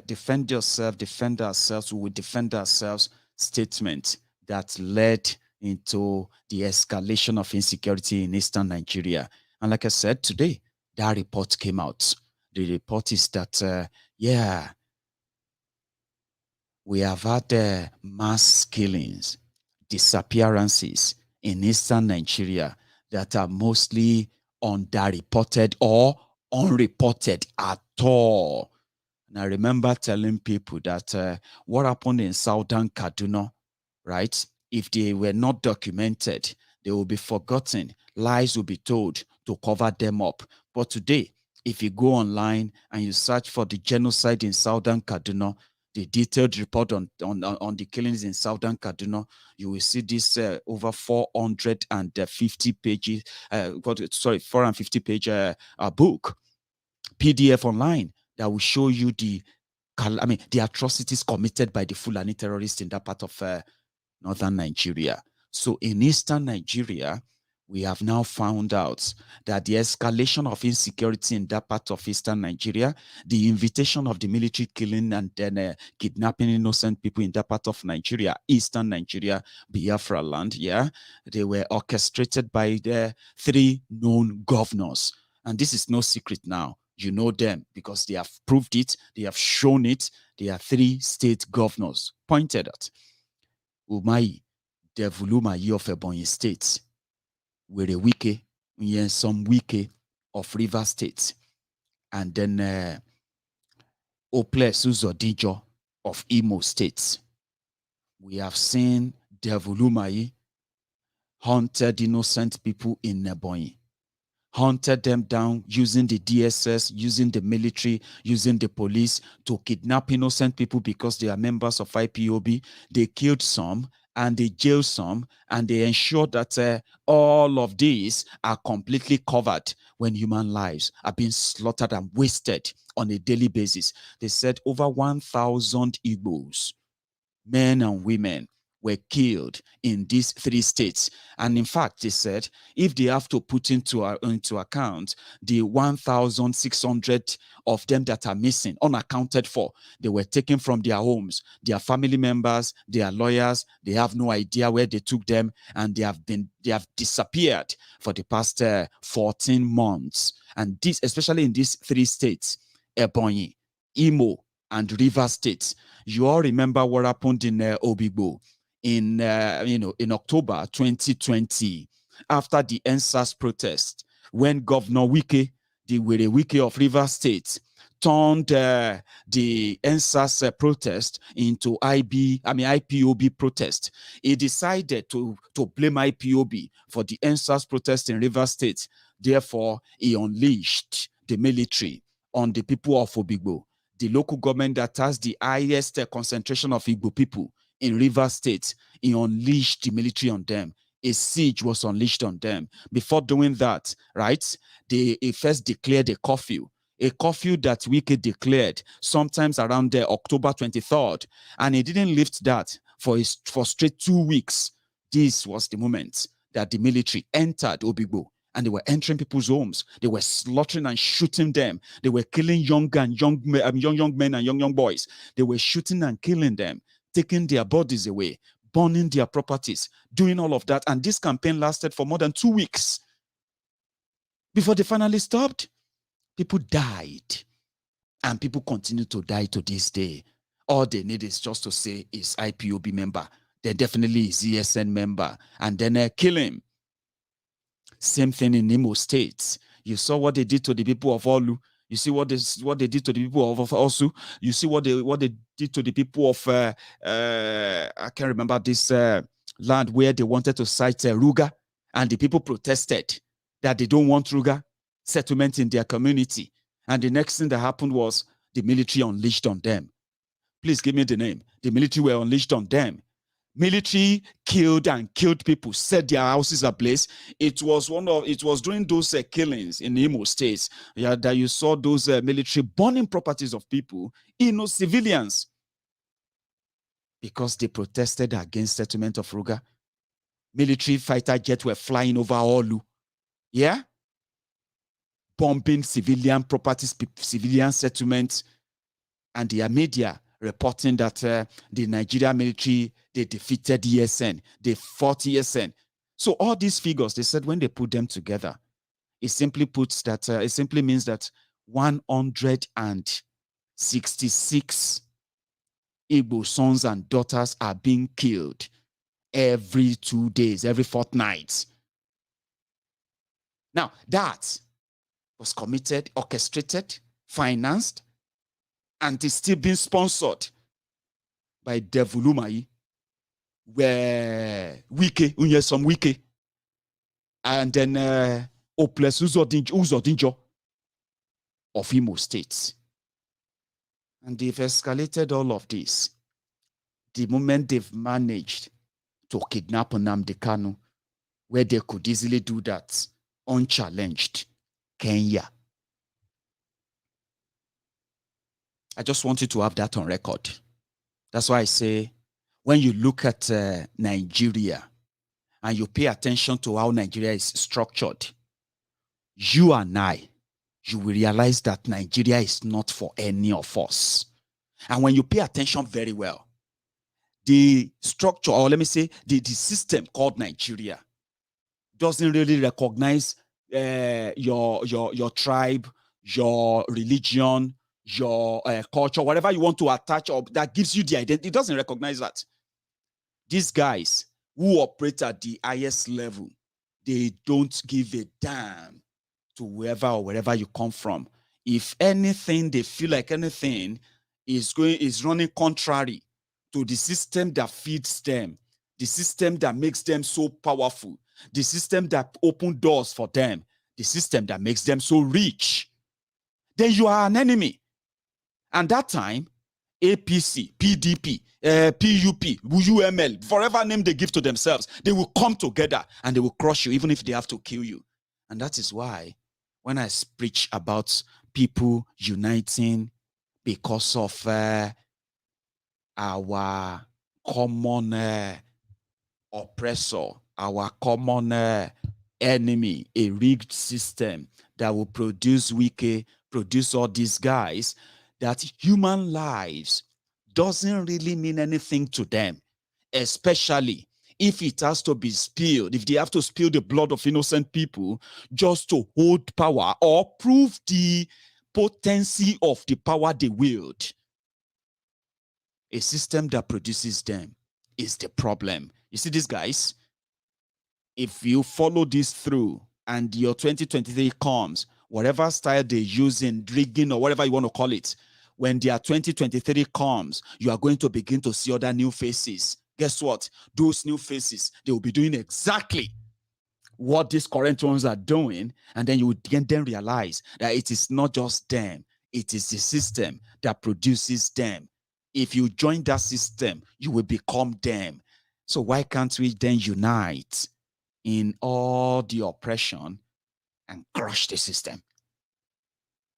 defend yourself, defend ourselves, we will defend ourselves statement that led into the escalation of insecurity in eastern Nigeria. And like I said, today, that report came out. The report is that, yeah, we have had mass killings, disappearances in eastern Nigeria that are mostly underreported or unreported at all. And I remember telling people that what happened in southern Kaduna, right? If they were not documented, they will be forgotten. Lies will be told to cover them up. But today, if you go online and you search for the genocide in southern Kaduna, the detailed report on the killings in southern Kaduna, you will see this over 450 pages, 450 page book, PDF online that will show you the atrocities committed by the Fulani terrorists in that part of northern Nigeria. So in eastern Nigeria, we have now found out that the escalation of insecurity in that part of eastern Nigeria, the invitation of the military killing and then kidnapping innocent people in that part of Nigeria, eastern Nigeria, Biafra land, yeah, they were orchestrated by the 3 known governors. And this is no secret now. You know them because they have proved it, they have shown it. They are 3 state governors pointed at. Umahi, Devulumayi of Ebonyi State, Were Wike, some Wike of River State, and then Ople Suzodijo of Imo State. We have seen Devulumayi hunted innocent people in Ebonyi, hunted them down using the DSS, using the military, using the police to kidnap innocent people because they are members of IPOB. They killed some and they jailed some, and they ensured that all of these are completely covered when human lives are being slaughtered and wasted on a daily basis. They said over 1,000 Igbos, men and women, were killed in these 3 states. And in fact, they said, if they have to put into account the 1,600 of them that are missing, unaccounted for, they were taken from their homes, their family members, their lawyers, they have no idea where they took them, and they have disappeared for the past 14 months. And this, especially in these 3 states, Ebonyi, Imo, and River States. You all remember what happened in Obigbo in October 2020, after the NSAS protest, when Governor Wike, the Were Wike of River State, turned the NSAS protest into IPOB protest. He decided to blame IPOB for the NSAS protest in River State. Therefore, he unleashed the military on the people of Obigbo, the local government that has the highest concentration of Igbo people in River State. He unleashed the military on them. A siege was unleashed on them. Before doing that, right, he first declared a curfew that Wike declared sometimes around October 23rd, and he didn't lift that for straight 2 weeks. This was the moment that the military entered Obigbo, and they were entering people's homes. They were slaughtering and shooting them. They were killing young men and young boys. They were shooting and killing them, taking their bodies away, burning their properties, doing all of that. And this campaign lasted for more than 2 weeks before they finally stopped. People died, and people continue to die to this day. All they need is just to say is IPOB member. They definitely is ESN member, and then kill him. Same thing in Imo State. You saw what they did to the people of Olu. You see what they did to the people of Osu. You see what they did to the people of I can't remember this land where they wanted to cite Ruga, and the people protested that they don't want Ruga settlement in their community. And the next thing that happened was the military unleashed on them. Please give me the name. The military were unleashed on them. Military killed people, set their houses ablaze. It was during those killings in Imo State that you saw those military burning properties of people, civilians, because they protested against settlement of Ruga. Military fighter jets were flying over Olu, yeah, bombing civilian properties, civilian settlements, and the media reporting that the Nigerian military, they defeated ESN, they fought ESN. So all these figures, they said when they put them together, It simply puts that, it simply means that 166 Igbo sons and daughters are being killed every 2 days, every fortnight. Now, that was committed, orchestrated, financed, and is still being sponsored by Devulumai, where Wike, some Wike, and then Oples Uzodinjo of Imo State. And they've escalated all of this. The moment they've managed to kidnap Nnamdi Kanu, where they could easily do that unchallenged, Kenya. I just wanted to have that on record. That's why I say, when you look at Nigeria and you pay attention to how Nigeria is structured, you and I, you will realize that Nigeria is not for any of us. And when you pay attention very well, the structure, or let me say, the system called Nigeria doesn't really recognize your tribe, your religion, your culture, whatever you want to attach, or that gives you the identity. It doesn't recognize that. These guys who operate at the highest level, they don't give a damn to whoever or wherever you come from. If anything, they feel like anything is running contrary to the system that feeds them, the system that makes them so powerful, the system that opens doors for them, the system that makes them so rich, then you are an enemy. And that time, APC, PDP, PUP, UML, forever name they give to themselves, they will come together and they will crush you, even if they have to kill you. And that is why when I preach about people uniting because of our common oppressor, our common enemy, a rigged system that will produce Wike, produce all these guys, that human lives doesn't really mean anything to them, especially if it has to be spilled, if they have to spill the blood of innocent people just to hold power or prove the potency of the power they wield. A system that produces them is the problem. You see these guys, if you follow this through and your 2023 comes, whatever style they use in rigging or whatever you want to call it, when their 2023 comes, you are going to begin to see other new faces. Guess what? Those new faces, they will be doing exactly what these current ones are doing, and then you would then realize that it is not just them, it is the system that produces them. If you join that system, you will become them. So why can't we then unite in all the oppression and crush the system?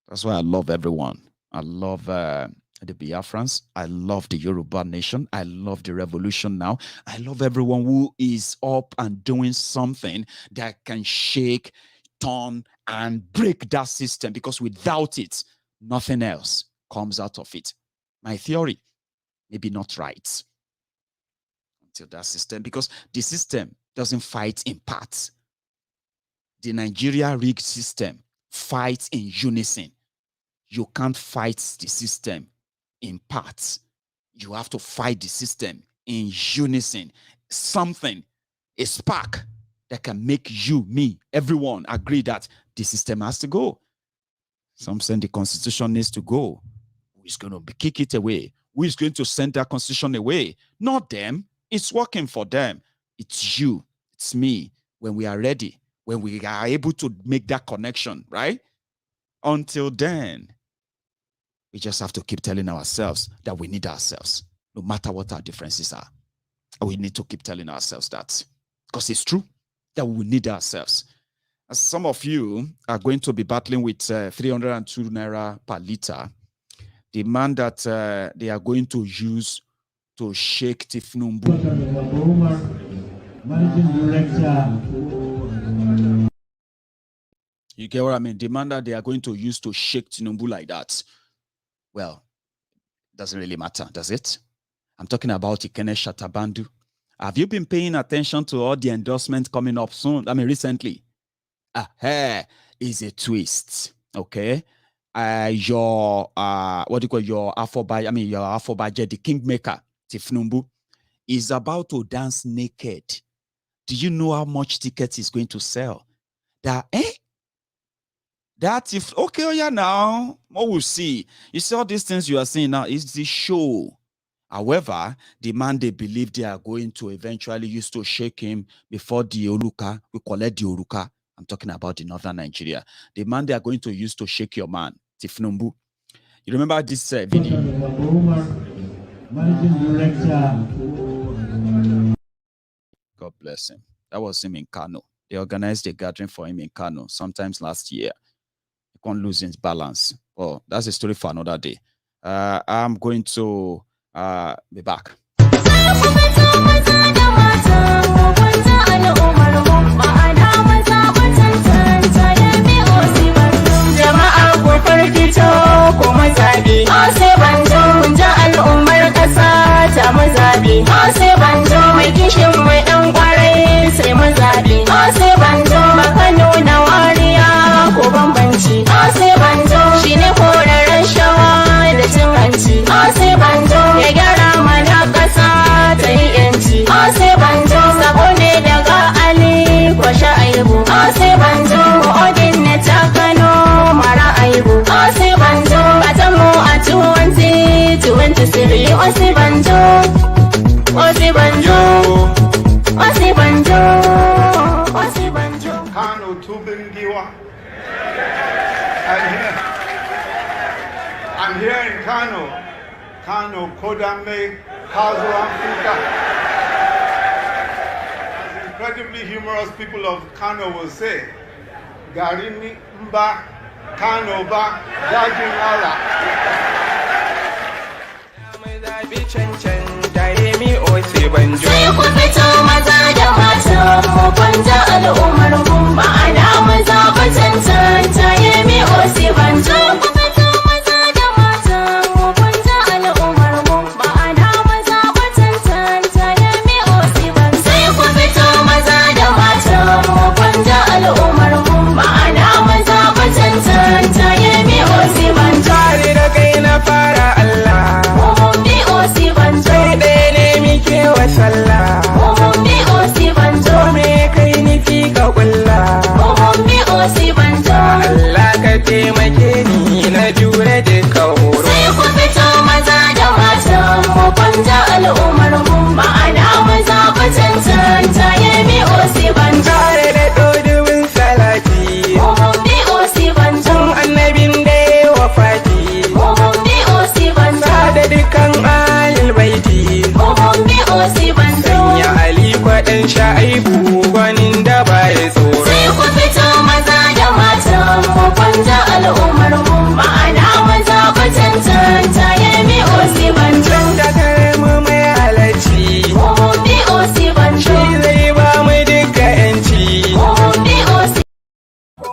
That's why I love everyone. I love the Biafrans. I love the Yoruba nation. I love the revolution now. I love everyone who is up and doing something that can shake, turn, and break that system, because without it, nothing else comes out of it. My theory, maybe not right until that system, because the system doesn't fight in parts. The Nigeria rigged system fights in unison. You can't fight the system in parts. You have to fight the system in unison. Something, a spark that can make you, me, everyone agree that the system has to go. Some say the constitution needs to go. Who is going to kick it away? Who is going to send that constitution away? Not them. It's working for them. It's you. It's me. When we are ready, when we are able to make that connection, right? Until then, we just have to keep telling ourselves that we need ourselves, no matter what our differences are. We need to keep telling ourselves that, because it's true that we need ourselves. As some of you are going to be battling with 302 naira per liter, the man that they are going to use to shake Tinubu. Managing Director. You get what I mean? The man that they are going to use to shake Tinubu like that. Well, doesn't really matter, does it? I'm talking about Ikene Shatabandu. Have you been paying attention to all the endorsements coming up soon? I mean, recently. is a twist. Okay. Your what do you call your Afobaje, the kingmaker, Tinubu, is about to dance naked. Do you know how much tickets he's going to sell? That if okay, oh yeah, now what we'll see. You see all these things you are seeing now is the show. However, the man they believe they are going to eventually use to shake him before the Oluka, we collect the Uruka. I'm talking about the northern Nigeria. The man they are going to use to shake your man, Tinubu. You remember this video? God bless him. That was him in Kano. They organized a gathering for him in Kano sometimes last year. He can't lose his balance. Well, that's a story for another day. I'm going to be back. Kano Tubingiwa. I'm here in Kano. Kano Kodame Kazo Africa. As incredibly humorous people of Kano will say, Garini Mba Kano Ba Dajin Ala. Sai ku fito maza da mata mu kwanta al'ummar mu ma'ana maza ba cancanta yemi Osinbajo. Ku fito maza da mata mu kwanta al'ummar mu ma'ana maza ba cancanta yemi Osinbajo. Sai ku fito maza da mata mu kwanta al'ummar mu ma'ana maza ba cancanta yemi Osinbajo. Tare da kai na fara Allah. Mun bi Osinbajo. Kewa sallah Ummi Osinbajo me kai nufi ka kulla Ummi Osinbajo Allah ka taimake ni na jure duka horo sai ku fito maza da mata mu kwanta al'ummar mu ma'ana maza ba cancanta yemi Osinbajo tare da dodubin salati Ummi Osinbajo annabin da ya wafati Ummi Osinbajo da dukkan alil baiti Sanya Ali kwaɗan sha'ibu gwanin da ba ya tsoro. Sai ku fito maza da mata mu kwanta al'ummar mu ma'ana maza ba cancanta yemi Osinbajo. Da kare mu mai halarci. Ummi Osinbajo. Shi zai ba mu duka yanci. Ummi Osinbajo.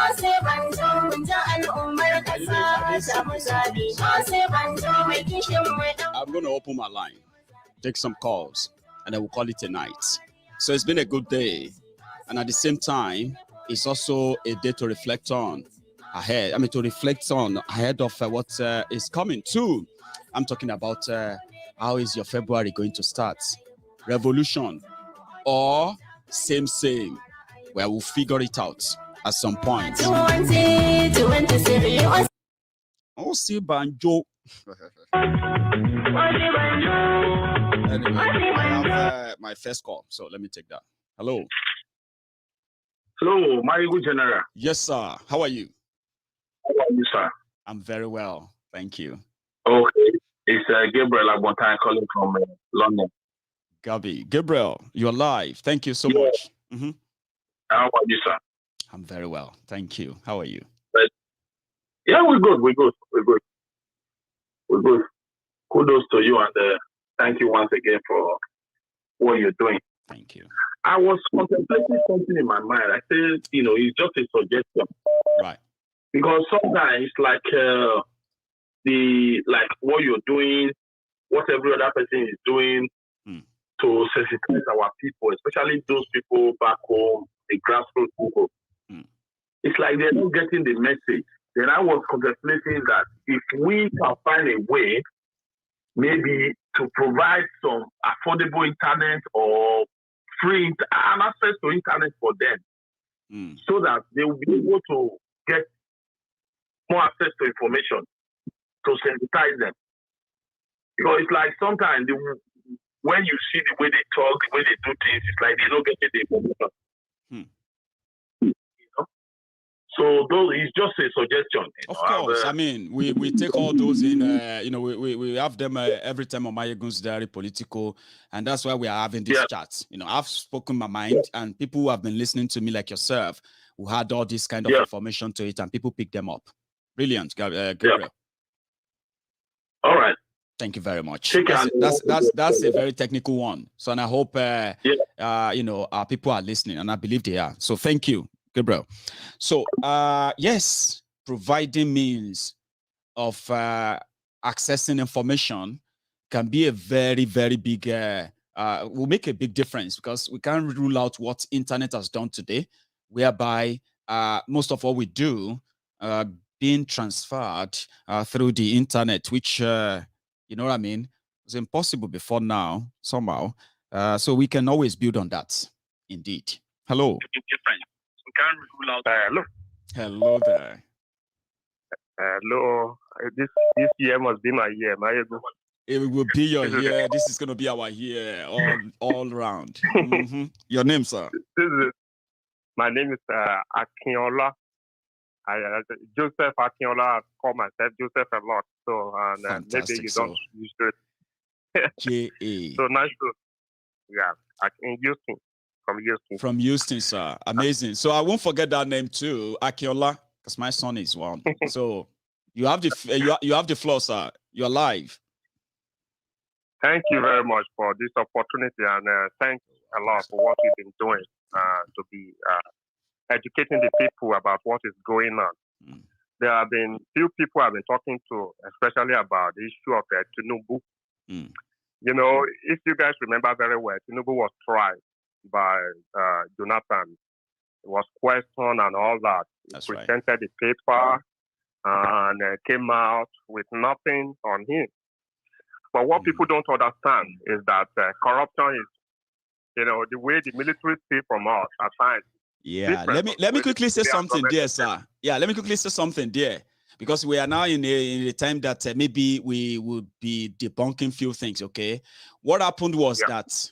Osinbajo mun ja al'ummar kasa ta mu zabi. Osinbajo mai kishin mai dan. I'm going to open my line, take some calls, and then we'll call it a night. So it's been a good day. And at the same time, it's also a day to reflect on ahead. To reflect on ahead of what is coming too. I'm talking about how is your February going to start? Revolution or same? Well, we'll figure it out at some point. Osinbajo. Anyway, I have my first call, so let me take that. Hello. Hello, my good general. Yes, sir. How are you? How are you, sir? I'm very well, thank you. Okay, it's Gabriel Abontan calling from London. Gabriel, you're live. Thank you so much. Mm-hmm. How are you, sir? I'm very well, thank you. How are you? Yeah, we're good. Kudos to you and thank you once again for what you're doing. Thank you. I was contemplating something in my mind. I said, it's just a suggestion. Right. Because sometimes like what you're doing, what every other person is doing to sensitize our people, especially those people back home, the grassroots people. it's like they're not getting the message. Then I was contemplating that if we can find a way, maybe to provide some affordable internet or free access to internet for them, so that they will be able to get more access to information, to sensitize them. Because it's like sometimes when you see the way they talk, the way they do things, it's like they don't get the information. You know? So those is just a suggestion. Of course, I mean, we take all those in. We have them every time on Mayegun's Diary Political, and that's why we are having this chat. I've spoken my mind, and people who have been listening to me, like yourself, who had all this kind of information to it, and people pick them up. Brilliant, Gabriel. All right. Thank you very much. That's a very technical one. So, and I hope our people are listening, and I believe they are. So, thank you, Gabriel. So, yes, providing means of accessing information can be a very, very big. Will make a big difference, because we can't rule out what internet has done today, whereby most of what we do being transferred through the internet, which you know what I mean, was impossible before now somehow. So we can always build on that. Indeed. Hello. Hello. Hello there. Hello. This year must be my year. It will be your year. This is going to be our year all round. Your name, sir? My name is Akinola. Joseph Akinola. I call myself Joseph a lot. So maybe you don't use it. J.A. So nice to, in Houston. From Houston, sir. Amazing. So I won't forget that name too, Akinola, because my son is one. So you have the floor, sir. You're live. Thank you very much for this opportunity, and thanks a lot for what you've been doing to be educating the people about what is going on. There have been few people I've been talking to, especially about the issue of Tinubu. You know, if you guys remember very well, Tinubu was tried by Jonathan. It was questioned and all that. He presented the paper and came out with nothing on him. But what people don't understand is that corruption is, the way the military see from us at times. Yeah, let me quickly say something there, sir. Yeah, let me quickly say something there, because we are now in a time that maybe we would be debunking few things. Okay, what happened was that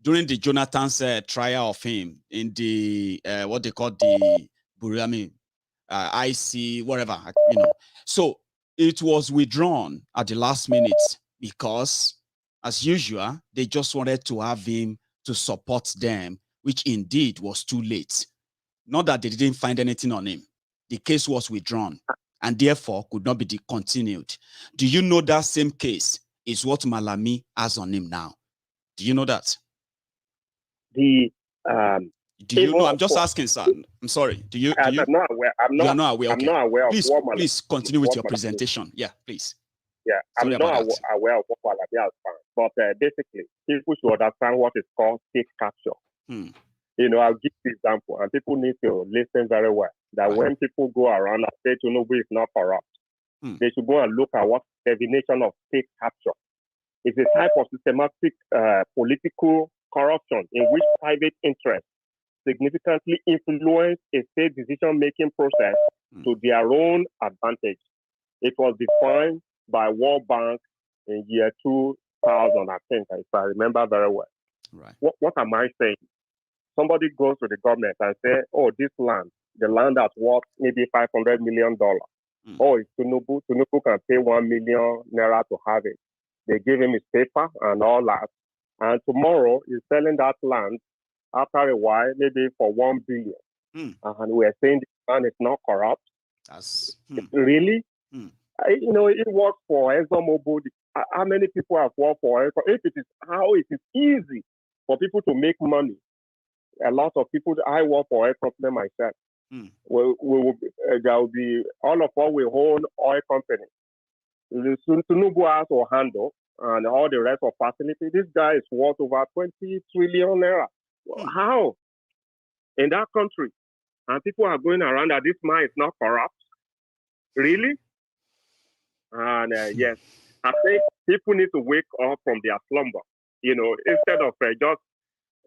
during the Jonathan's trial of him in the what they call the Burami IC whatever, so it was withdrawn at the last minute, because as usual they just wanted to have him to support them, which indeed was too late. Not that they didn't find anything on him. The case was withdrawn and therefore could not be continued. Do you know that same case is what Malami has on him now? Do you know that? Do you know? I'm just asking, sir. I'm sorry. Do you? I'm not aware. You are not aware. Okay. I'm not aware please, of what Malami. Please continue with your presentation. Yeah, please. Yeah, I'm not aware of what Malami has found. But basically, people should understand what is called state capture. I'll give you an example, and people need to listen very well. That when people go around and say Tinubu is not corrupt, they should go and look at what definition of state capture. It's a type of systematic political corruption in which private interests significantly influence a state decision-making process to their own advantage. It was defined by World Bank in year 2000, I think, if I remember very well. Right. What am I saying? Somebody goes to the government and says, oh, this land, the land that's worth maybe $500 million. Oh, it's Tinubu. Tinubu can pay 1 million naira to have it. They give him his paper and all that. And tomorrow he's selling that land after a while, maybe for 1 billion. And we're saying this land is not corrupt. Really? It works for ExxonMobil. How many people have worked for Exxon? If it is how it is easy for people to make money, a lot of people, I work for Exxon myself. There will be, all of us will own oil companies. Tinubu has to handle and all the rest of facility. This guy is worth over 20 trillion naira. How? In that country. And people are going around that this man is not corrupt. Really? And yes, I think people need to wake up from their slumber. You know, instead of just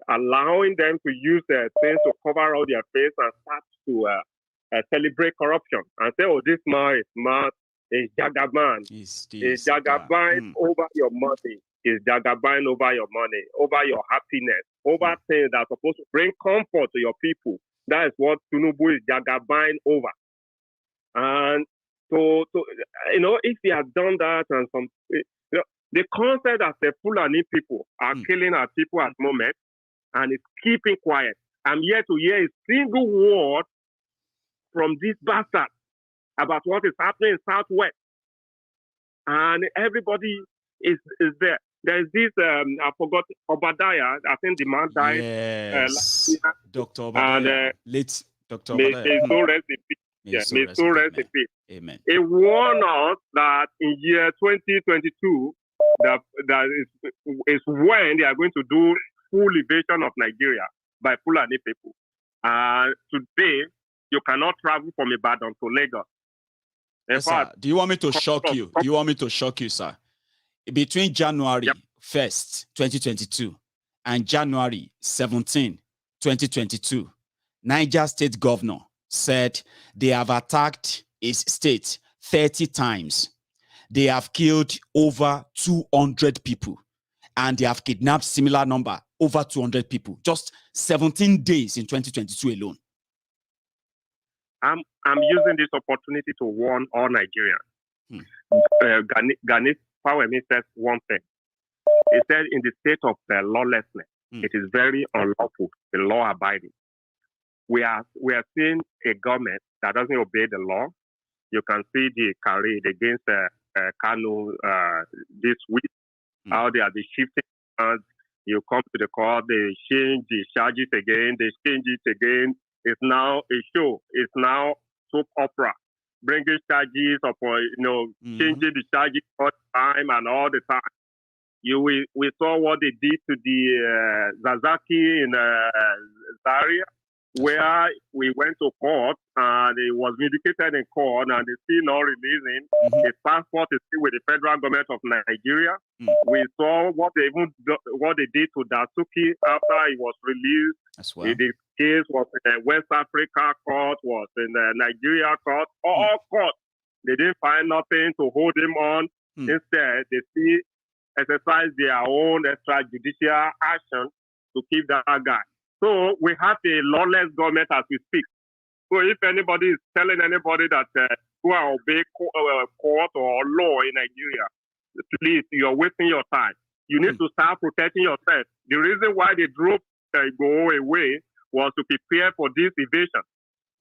allowing them to use their things to cover all their face and start to celebrate corruption and say, oh, this man is smart, is Jagaban. Is Jagaban over your money. Is Jagaban over your money, over your happiness, over things that are supposed to bring comfort to your people. That is what Tinubu is Jagaban over. And so you know, if he has done that and some, you know, the concept that the Fulani people are killing our people at the moment and it's keeping quiet. I'm yet to hear a single word from this bastard about what is happening in Southwest. And everybody is there. There's this, I forgot, Obadiah, I think the man died last year. Dr. Obadiah, and, late Dr. Obadiah. May so rest in peace. May so rest in peace. Amen. He warned us that in year 2022, that is when they are going to do full evasion of Nigeria by Fulani people. Today, you cannot travel from Ibadan to Lagos. Yes, sir. Do you want me to shock you? Do you want me to shock you, sir? Between January 1st, 2022 and January 17, 2022, Niger State Governor said they have attacked his state 30 times. They have killed over 200 people and they have kidnapped similar number, over 200 people, just 17 days in 2022 alone. I'm using this opportunity to warn all Nigerians. Ganis Fawemi says one thing. He said in the state of lawlessness, it is very unlawful, the law abiding. We are seeing a government that doesn't obey the law. You can see the carried against Kanu this week, how they are shifting. You come to the court, they change the charges again, they change it again. It's now a show. It's now soap opera, bringing charges up, changing the charges all the time and all the time. We saw what they did to the Zazaki in Zaria, where we went to court and it was vindicated in court and they still not releasing. His passport is still with the federal government of Nigeria. We saw what they did to Dasuki after he was released. As well. The case was in West Africa court, was in Nigeria court, all court. They didn't find nothing to hold him on. Instead, they still exercise their own extrajudicial action to keep that guy. So we have a lawless government as we speak. So if anybody is telling anybody that who are obey court or law in Nigeria, please, you're wasting your time. You need to start protecting yourself. The reason why they drove go away was to prepare for this evasion.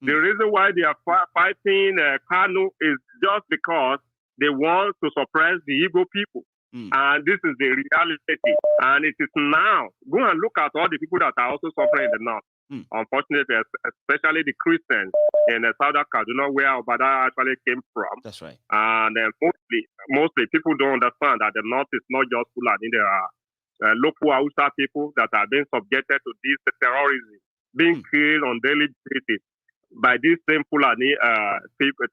The reason why they are fighting Kanu is just because they want to suppress the Igbo people. And this is the reality. And it is now. Go and look at all the people that are also suffering in the north. Unfortunately, especially the Christians in Southern Kaduna, where Obadiah actually came from. That's right. And mostly people don't understand that the north is not just Fulani. There are local Hausa people that are being subjected to this terrorism, being killed on daily basis by these same Fulani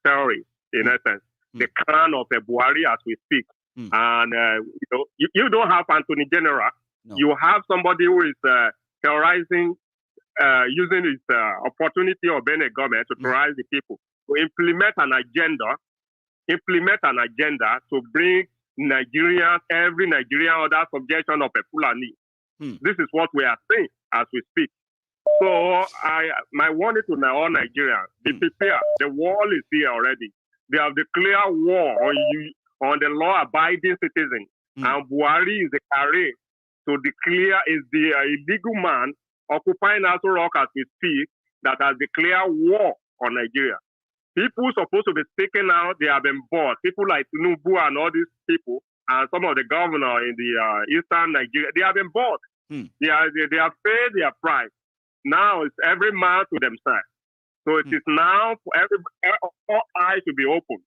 terrorists, in essence. The clan of Buhari as we speak. And you don't have Anthony General. No. You have somebody who is terrorizing, using his opportunity of being a government to terrorize the people, to implement an agenda to bring Nigerians, every Nigerian under subjection of a Fulani. This is what we are saying as we speak. So my warning to all Nigerians, be prepared. The wall is here already. They have declared war on the law-abiding citizen. And Buhari is the carry to declare is the illegal man occupying Aso Rock as we speak that has declared war on Nigeria. People supposed to be speaking out, they have been bought. People like Tinubu and all these people and some of the governors in the eastern Nigeria, they have been bought. They have paid their price. Now it's every man to themselves. So it is now for all eyes to be open.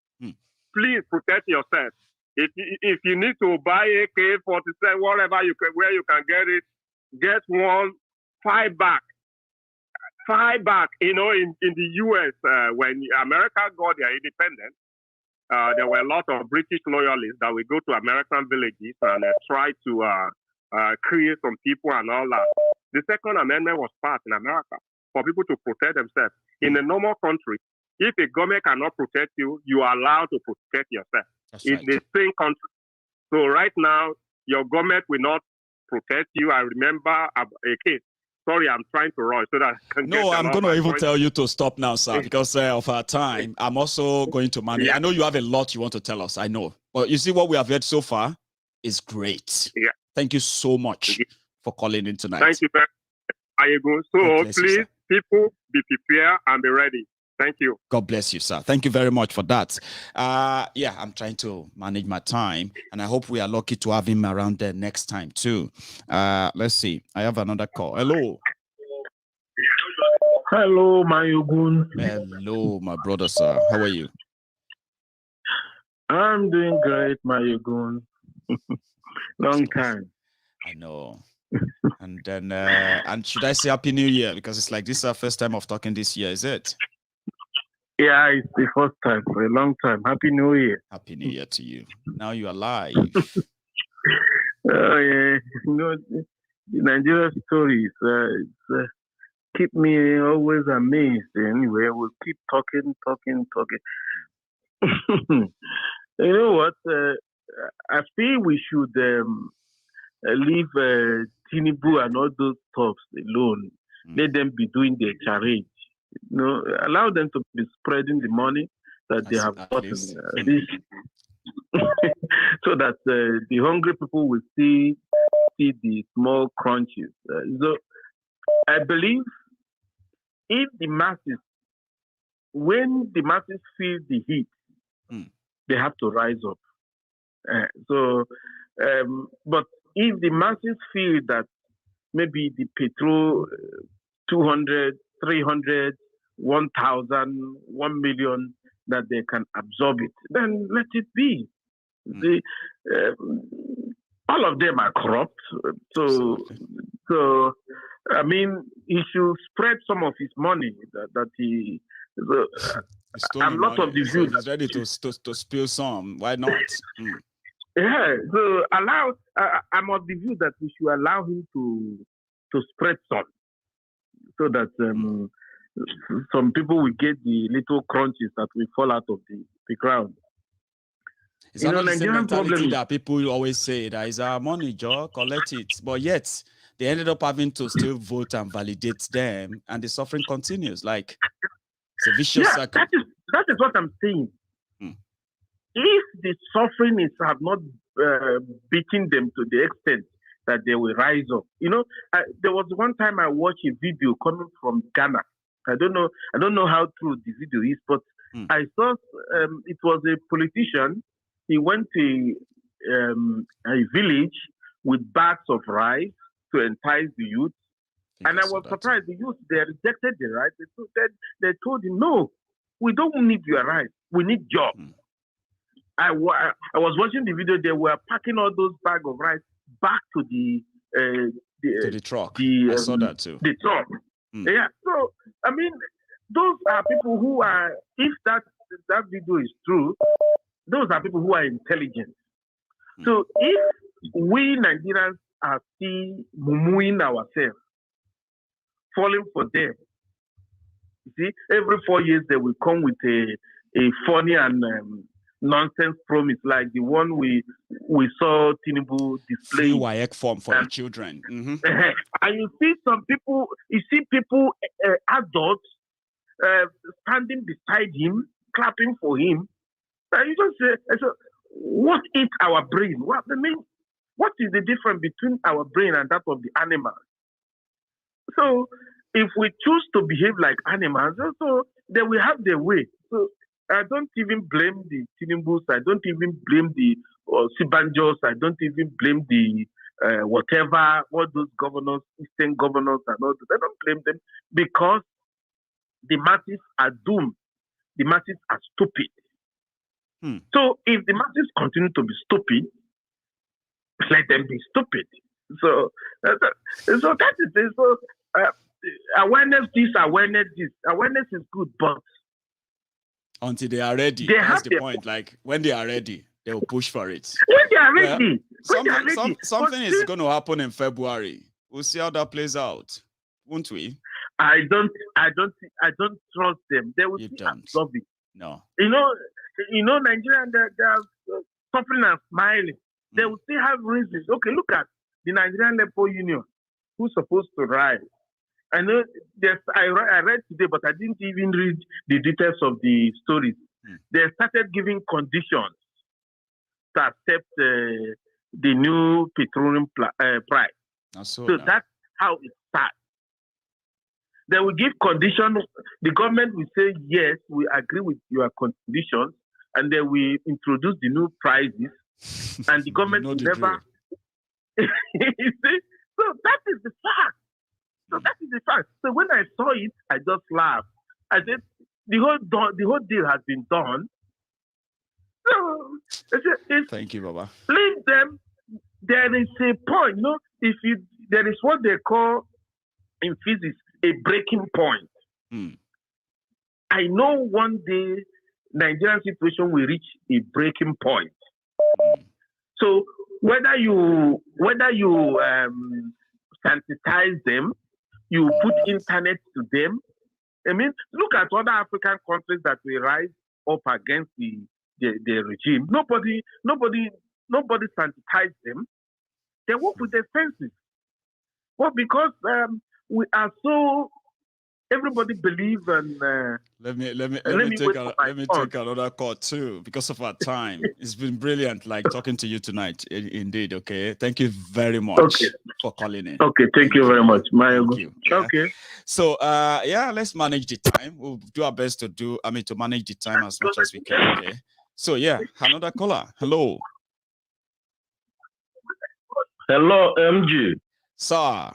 Please protect yourself. If you need to buy AK-47, wherever you can get it, get one, fight back. far back, in the U.S., when America got their independence, there were a lot of British loyalists that would go to American villages and try to create some people and all that. The Second Amendment was passed in America for people to protect themselves. In a normal country, if a government cannot protect you, you are allowed to protect yourself. It's the same country. So right now, your government will not protect you. I remember a case. Sorry, I'm trying to rush so that I can No, I'm going to even tell you to stop now, sir, because of our time. I'm also going to manage. I know you have a lot you want to tell us. I know. But you see what we have heard so far is great. Yeah. Thank you so much for calling in tonight. Thank you very much. So please, people, be prepared and be ready. Thank you. God bless you, sir. Thank you very much for that. Yeah, I'm trying to manage my time, and I hope we are lucky to have him around there next time too. Let's see. I have another call. Hello. Hello, my Ogun. Hello, my brother, sir. How are you? I'm doing great, my Ogun. Long time. I know. And then, and should I say Happy New Year? Because it's like this is our first time of talking this year, is it? Yeah, it's the first time for a long time. Happy New Year. Happy New Year to you. Now you are live. Yeah. The Nigerian stories keep me always amazed. Anyway, we'll keep talking. You know what? I feel we should leave Tinubu and all those talks alone. Let them be doing their charade. Allow them to be spreading the money that they have gotten. So that the hungry people will see the small crunches. So I believe if the masses, when the masses feel the heat, they have to rise up. But if the masses feel that maybe the petrol 200, 300, 1,000, 1 million, that they can absorb it, then let it be. All of them are corrupt. So I mean, he should spread some of his money that he. I'm not of the view. He's ready to spill some. Why not? Yeah. So I'm of the view that we should allow him to spread some, so that some people will get the little crunches that will fall out of the ground. It's not the same mentality that people always say that is our money, Joe, collect it. But yet they ended up having to still vote and validate them, and the suffering continues. Like it's a vicious cycle. That is what I'm saying. If the suffering have not beaten them to the extent that they will rise up. There was one time I watched a video coming from Ghana. I don't know how true the video is, but I saw it was a politician. He went to a village with bags of rice to entice the youth. And I was surprised. The youth, they rejected the rice. They told him, no, we don't need your rice. We need jobs. I was watching the video. They were packing all those bags of rice back to the truck. I saw that too. The truck. Yeah. So, I mean, those are people who are, if that video is true, those are people who are intelligent. So if we Nigerians are still mumuing ourselves, falling for them, you see, every 4 years they will come with a funny and nonsense promise like the one we saw Tinubu display. WAEC form for the children. And you see people, adults, standing beside him, clapping for him. And you just say, what is our brain? What is the difference between our brain and that of the animals? So if we choose to behave like animals, so they will have their way. So I don't even blame the Tinubus. I don't even blame the Osinbajos. I don't even blame the all those governors, eastern governors and all that. I don't blame them because the masses are doomed. The masses are stupid. So if the masses continue to be stupid, let them be stupid. So that is it. So awareness this, awareness this. Awareness is good, but until they are ready. That's the point. Like when they are ready, they will push for it. When they are ready. Something is going to happen in February. We'll see how that plays out, won't we? I don't trust them. They will absorb it. No. You know, Nigerians, they are suffering and smiling. They will still have reasons. Okay, look at the Nigerian Labor Union, who's supposed to rise. I know I read today, but I didn't even read the details of the stories. They started giving conditions to accept the new petroleum price. So that's how it starts. They will give conditions. The government will say, yes, we agree with your conditions, and then we introduce the new prices, and the government will never. You see? So that is the fact. So when I saw it, I just laughed. I said, the whole deal has been done. So thank you, Baba. Leave them. There is a point. You know, there is what they call in physics a breaking point. I know one day Nigerian situation will reach a breaking point. So whether you sensitize them, you put internet to them. I mean, look at other African countries that will rise up against the regime. Nobody sensitized them. They work with their senses. Well, because we are so. Everybody believe and let me take another call too because of our time. It's been brilliant, like talking to you tonight. Indeed, okay. Thank you very much for calling in. Okay, thank you very much. Thank you. Okay. So let's manage the time. We'll do our best to manage the time as much as we can. Okay. So another caller. Hello. Hello, MG. Sir.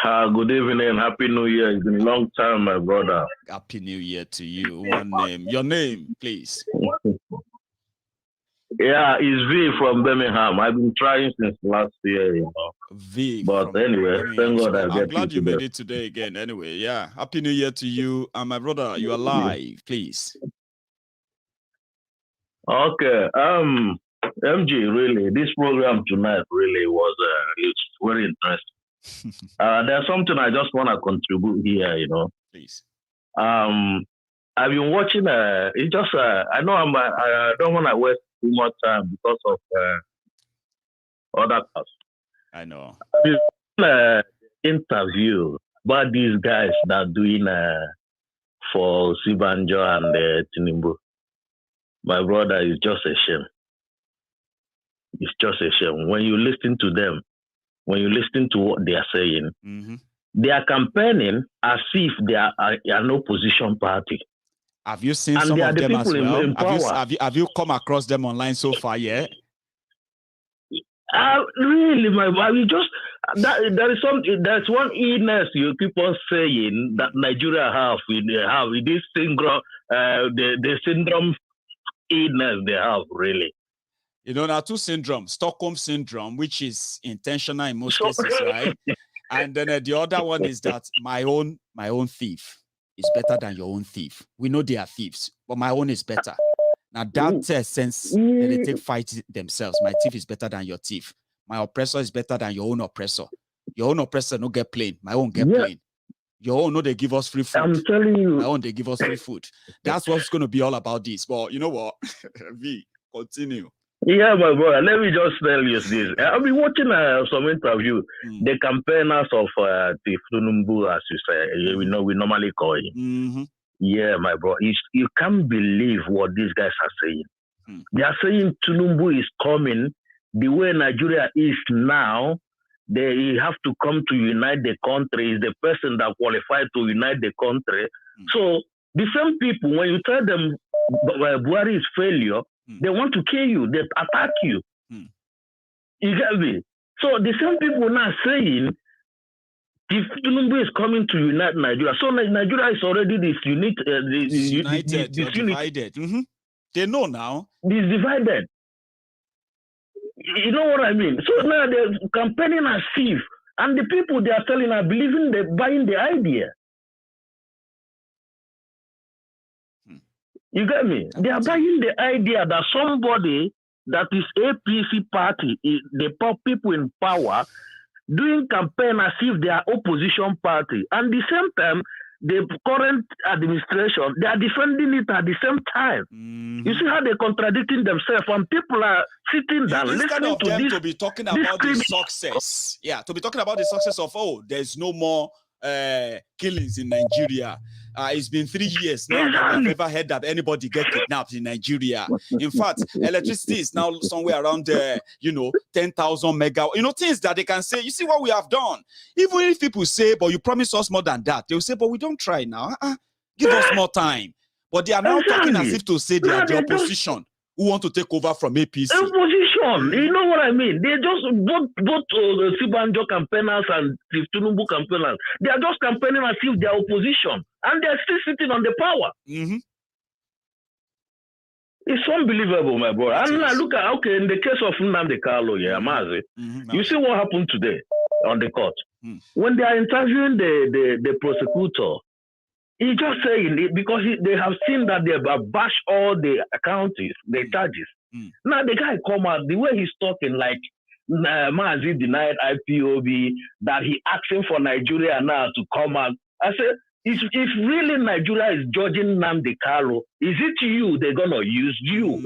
Good evening, Happy New Year. It's been a long time, my brother. Happy New Year to you. One name. Your name, please. Yeah, it's V from Birmingham. I've been trying since last year, you know. V. But anyway, thank God I'm glad you made it today again. Anyway, Happy New Year to you. And my brother, you are live, please. Okay. MG, really, this program tonight really was it's very interesting. There's something I just want to contribute here, you know. Please. I've been watching. It's just. I know I don't want to waste too much time because of other stuff. I know. Interview about these guys that are doing for Osinbajo and Tinubu. My brother, is just a shame. It's just a shame when you listen to them. When you listen to what they are saying, they are campaigning as if they are an opposition party. Have you seen some of them as well? Have you come across them online so far yet? Really, my boy, there's one illness you keep on saying that Nigeria have this syndrome, the syndrome illness they have, really. You know, there are two syndromes: Stockholm syndrome, which is intentional in most cases, right? And then the other one is that my own thief is better than your own thief. We know they are thieves, but my own is better. Now that sense, they take fight themselves. My thief is better than your thief. My oppressor is better than your own oppressor. Your own oppressor no get plain. My own get plain. Your own no they give us free food. I'm telling you. My own they give us free food. That's what's going to be all about this. But you know what? V, continue. Yeah, my brother, let me just tell you this. I've been watching some interview. The campaigners of the Tinubu, as you say, we normally call him. Yeah, my brother, you can't believe what these guys are saying. They are saying Tinubu is coming the way Nigeria is now. They have to come to unite the country. Is the person that qualified to unite the country. So the same people, when you tell them Buhari is failure, they want to kill you. They attack you. You get me? So the same people now saying if Tinubu is coming to unite Nigeria, so Nigeria is already divided. They know now. It's divided. You know what I mean? So now they're campaigning as if And the people they are selling are believing they're buying the idea. You get me? They are buying the idea that somebody that is APC party, the people in power, doing campaign as if they are opposition party. And at the same time, the current administration, they are defending it at the same time. You see how they're contradicting themselves, and people are sitting down listening to this. To be talking about the success. Yeah, to be talking about the success of, there's no more killings in Nigeria. It's been 3 years now that we've never heard that anybody get kidnapped in Nigeria. In fact, electricity is now somewhere around 10,000 megawatt. Things that they can say, you see what we have done. Even if people say, but you promise us more than that, they'll say, but we don't try now. Give us more time. But they are now talking as if to say they are the opposition who want to take over from APC. Opposition, you know what I mean? They just both the Osinbajo campaigners and the Tinubu campaigners. They are just campaigning as if they are opposition, and they are still sitting on the power. It's unbelievable, my boy. And I look at in the case of Nnamdi Kanu, Mazi, you see what happened today on the court when they are interviewing the prosecutor. He's just saying it because they have seen that they have bashed all the counties, the charges. Now the guy come out, the way he's talking, like Mazi denied IPOB, that he asking for Nigeria now to come out. I said, if really Nigeria is judging Nnamdi Kanu, is it you they're going to use? You.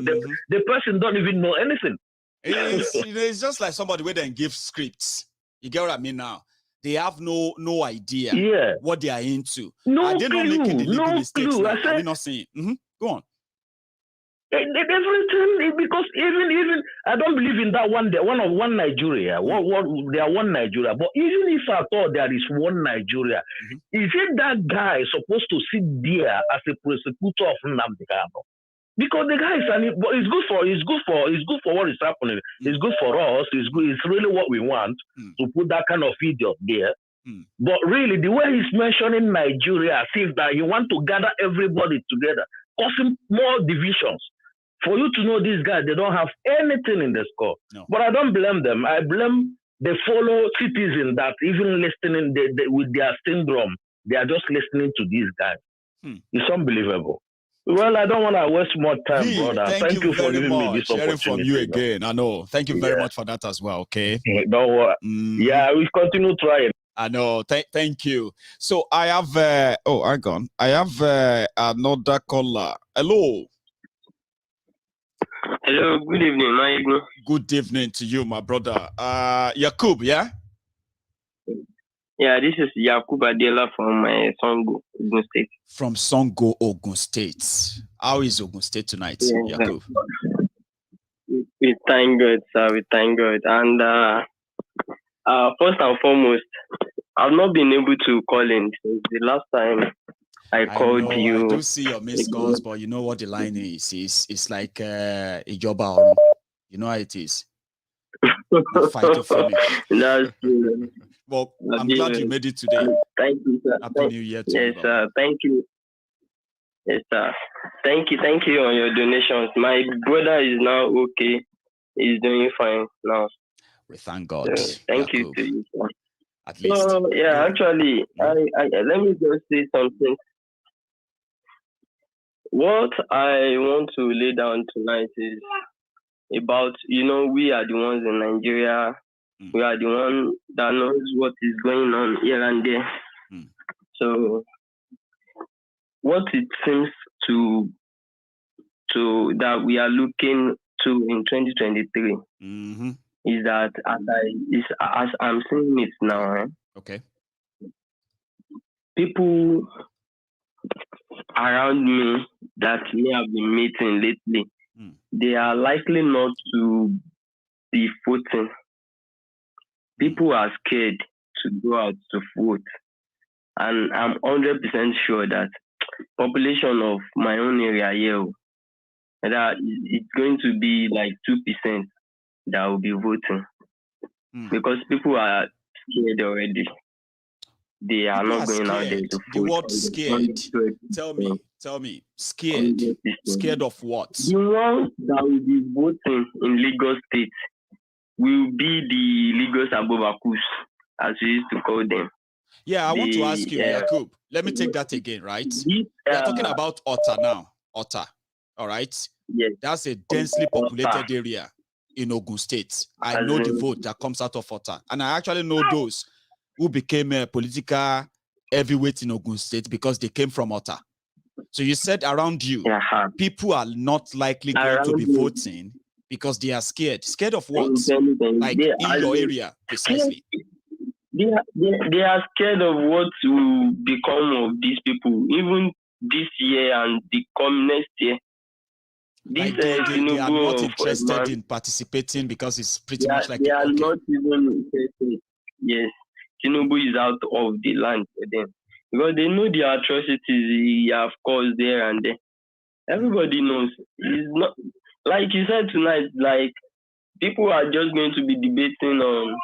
The person don't even know anything. It's just like somebody where they give scripts. You get what I mean now? They have no idea what they are into. Are they not making the legal mistakes? Are we not saying? Go on. Everything, because even I don't believe in that one Nigeria. They are one Nigeria. But even if I thought there is one Nigeria, is it that guy supposed to sit there as a prosecutor of Nnamdi Kanu? Because the guy it's good for what is happening. It's good for us. It's really what we want to put that kind of idiot there. But really, the way he's mentioning Nigeria, as if that you want to gather everybody together, causing more divisions. For you to know these guys, they don't have anything in the score. No. But I don't blame them. I blame the fellow citizens that even listening with their syndrome, they are just listening to these guys. It's unbelievable. Well, I don't want to waste more time, brother. Thank you for giving me this opportunity. From you again. I know. Thank you very much for that as well, okay? Don't worry. Yeah, we continue trying. I know. Thank you. So I have, hang on. I have another caller. Hello. Hello, good evening, my evening. Good evening to you, my brother. Yakub, yeah? Yeah, this is Yakub Adela from Songo, Ogun State. From Songo, Ogun State. How is Ogun State tonight, Yakub? We thank God, sir. We thank God. And first and foremost, I've not been able to call in since the last time I called you. I do see your missed calls, but you know what the line is? It's like a job hour. You know how it is. Fight to finish. That's true. Well, I'm glad you made it today. Thank you, sir. Happy New Year to you. Yes, sir. Thank you. Yes, sir. Thank you on your donations. My brother is now okay. He's doing fine now. We thank God. So, thank you to you, sir. At least. So, yeah, actually, I let me just say something. What I want to lay down tonight is about, we are the ones in Nigeria. We are the one that knows what is going on here and there. So, what it seems to that we are looking to in 2023 is that as I'm seeing it now, okay, people around me that may have been meeting lately, they are likely not to be voting. People are scared to go out to vote. And I'm 100% sure that population of my own area here, that it's going to be like 2% that will be voting. Because people are scared already. They are not going out there to vote. The word scared. Tell me. Scared. Scared of what? The ones that will be voting in Lagos State will be the Lagos Abobakus. as we used to call them. Yeah, I want to ask you, Yakub. Let me take that again, right? We are talking about Ota now. Ota, all right? Yes. That's a densely populated area in Ogun State. I know the vote that comes out of Ota. And I actually know those who became a political heavyweight in Ogun State because they came from Ota. So you said around you, people are not likely going to be voting because they are scared. Scared of what? Like in your area, precisely. They are scared of what will become of these people, even this year and the coming next year. Like they are not interested in participating because it's pretty much like they are not even interested. Yes, Tinubu is out of the land for them because they know the atrocities he have caused there and there. Everybody knows. It's not like you said tonight. Like people are just going to be debating on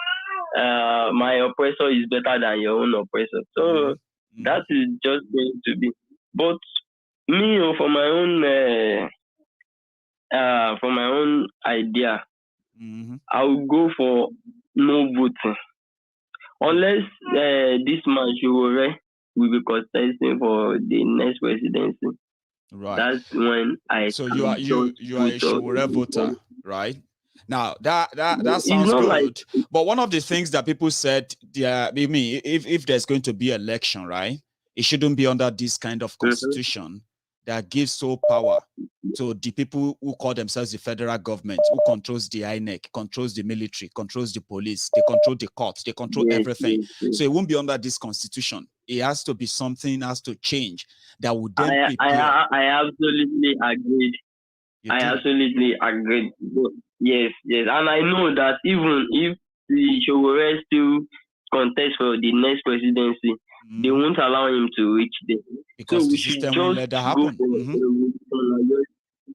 my oppressor is better than your own oppressor. So that is just going to be. But me, for my own idea, I will go for no voting. Unless this man Showore will be contesting for the next presidency. Right. That's when I. So you are a Showore voter, right? Now that sounds good. Like, but one of the things that people said, if there's going to be election, right, it shouldn't be under this kind of constitution that gives sole power to the people who call themselves the federal government, who controls the INEC, controls the military, controls the police, they control the courts, they control everything. So it won't be under this constitution. It has to be something has to change that would then prepare. I absolutely agreed. Absolutely agreed. Yes, and I know that even if the Showore still contest for the next presidency, they won't allow him to reach there. Because so the system won't let that happen.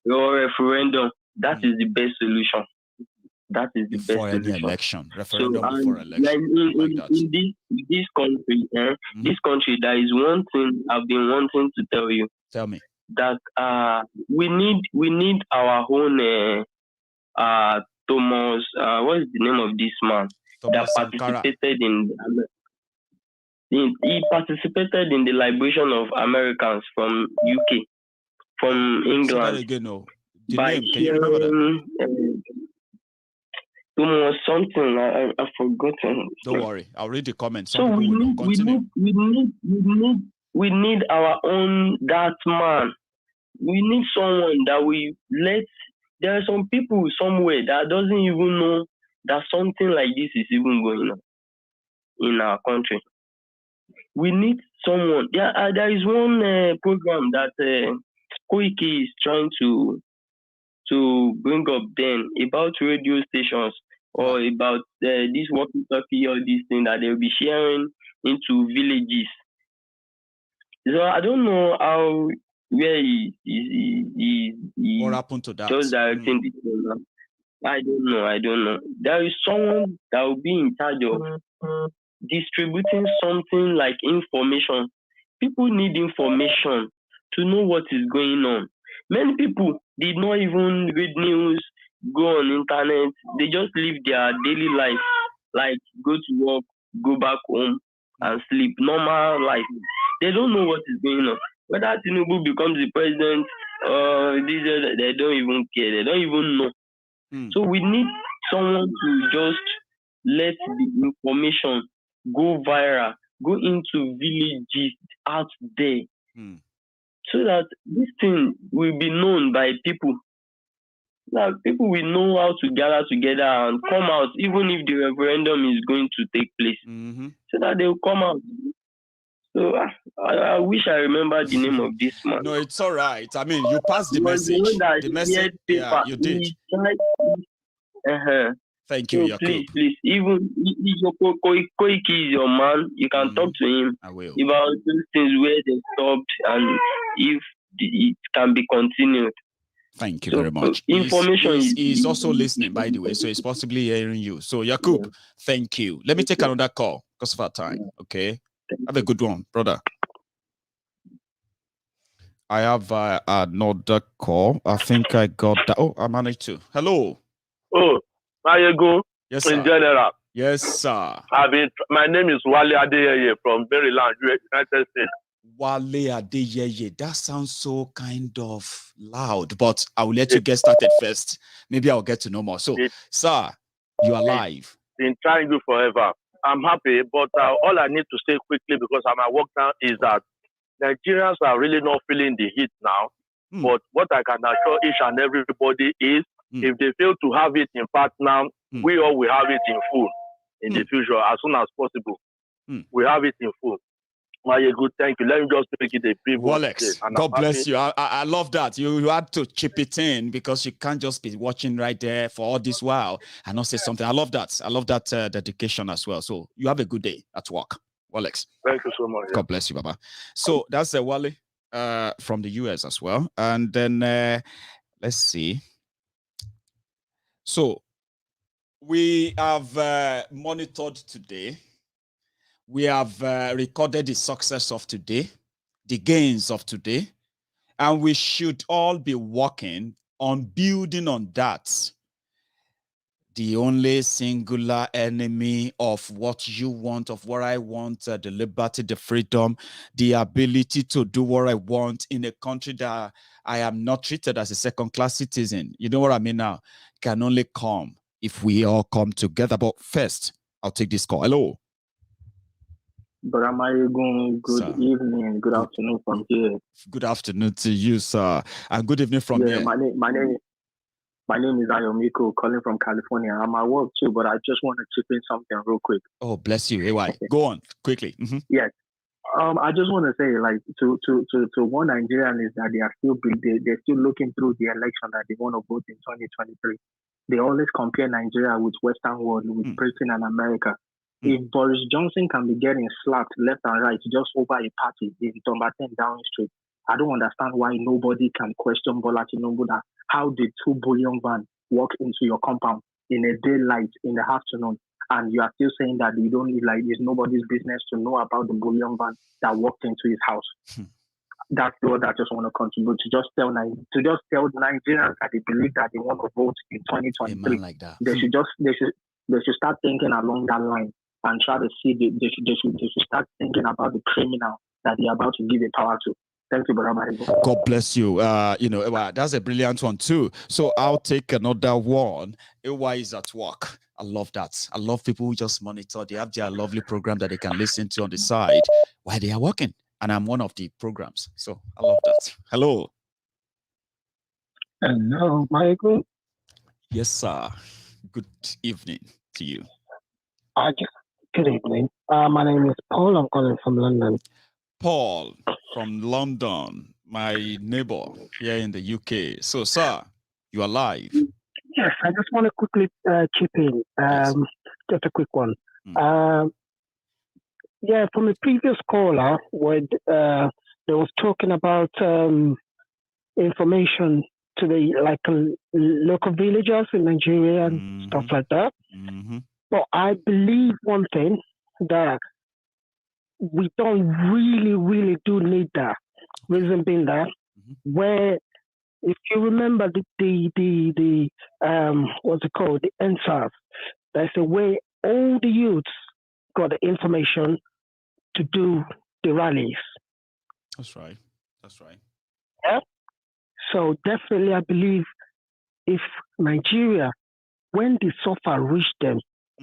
Your referendum, that is the best solution. That is the before best any solution. Election, referendum before election. In this country, this country, there is one thing I've been wanting to tell you. Tell me. That we need our own Thomas. What is the name of this man Thomas that participated he participated in the liberation of Americans from UK, from England. Again, no. The name, can you remember that? Thomas something. I've forgotten. Don't worry, I'll read the comments. So we need our own that man. We need someone that we let. There are some people somewhere that doesn't even know that something like this is even going on in our country. We need someone. There is one program that Koiki is trying to bring up then about radio stations or about this walkie-talkie or this thing that they'll be sharing into villages. So I don't know how where what happened to that? Just directing the program. I don't know. There is someone that will be in charge of distributing something like information. People need information to know what is going on. Many people did not even read news, go on internet. They just live their daily life, like go to work, go back home and sleep. Normal life. They don't know what is going on. Whether Tinubu becomes the president or they don't even care. They don't even know. So we need someone to just let the information go viral, go into villages out there, so that this thing will be known by people. That people will know how to gather together and come out, even if the referendum is going to take place, so that they will come out. So I wish I remember the name of this man. No, it's all right. I mean, you passed the message. The message, yeah, you did. Thank you, Yakub. Please, even if Koiki is your man, you can talk to him about those things where they stopped and if it can be continued. Thank you very much. Information he's also listening, by the way, so he's possibly hearing you. So, Yakub, thank you. Let me take another call because of our time, okay? Have a good one, brother. I have another call. I think I got that. Oh, I managed to. Hello. Oh, how you go? Yes, in sir. general. Yes, sir. My name is Wale Adeyeye from Maryland, United States. Wale Adeyeye. That sounds so kind of loud, but I will let you get started first. Maybe I'll get to know more. So, sir, you are live. Been trying you forever. I'm happy, but all I need to say quickly because I'm at work now is that Nigerians are really not feeling the heat now. But what I can assure each and everybody is if they fail to have it in part now, we all will have it in full in the future as soon as possible. We have it in full. Good, thank you. Let me just make it a brief. Alex, God bless you. I love that. You had to chip it in because you can't just be watching right there for all this while and not say something. I love that. I love that dedication as well. So you have a good day at work. Alex. Thank you so much. God bless you, Baba. So that's Wale from the US as well. And then let's see. So we have monitored today. We have recorded the success of today, the gains of today, and we should all be working on building on that. The only singular enemy of what you want, of what I want, the liberty, the freedom, the ability to do what I want in a country that I am not treated as a second-class citizen. You know what I mean now? Can only come if we all come together. But first, I'll take this call. Hello. Good evening, good afternoon from here. Good afternoon to you, sir, and good evening from here. My name is Ayomiko, calling from California. I'm at work too, but I just want to chip in something real quick. Oh, bless you, AY. Okay. Go on quickly. Yes, I just want to say, like, to one Nigerian is that they're still looking through the election that they want to vote in 2023. They always compare Nigeria with Western world, with Britain and America. If Boris Johnson can be getting slapped left and right just over a party in number 10 Downing Street, I don't understand why nobody can question Bola Tinubu that how did 2 billion van walk into your compound in a daylight in the afternoon, and you are still saying that you don't like it's nobody's business to know about the billion van that walked into his house. That's what I just want to contribute to just tell Nigerians that they believe that they want to vote in 2023. Like that. They should start thinking along that line. And try to see they should start thinking about the criminal that they're about to give a power to. Thank you, brother. God bless you. That's a brilliant one too. So I'll take another one. AY is at work. I love that. I love people who just monitor. They have their lovely program that they can listen to on the side while they are working. And I'm one of the programs. So I love that. Hello. Hello, Michael. Yes, sir. Good evening to you. Good evening. My name is Paul. I'm calling from London. Paul from London, my neighbor here in the UK. So, sir, you are live. Yes, I just want to quickly chip in. Just a quick one. From a previous caller, where they was talking about information to the local villagers in Nigeria and stuff like that. But I believe one thing, that we don't really do need that. Reason being that, where if you remember the what's it called, the NSAS, that's the way all the youths got the information to do the rallies. That's right. Yeah. So definitely, I believe if Nigeria, when the suffer reach them,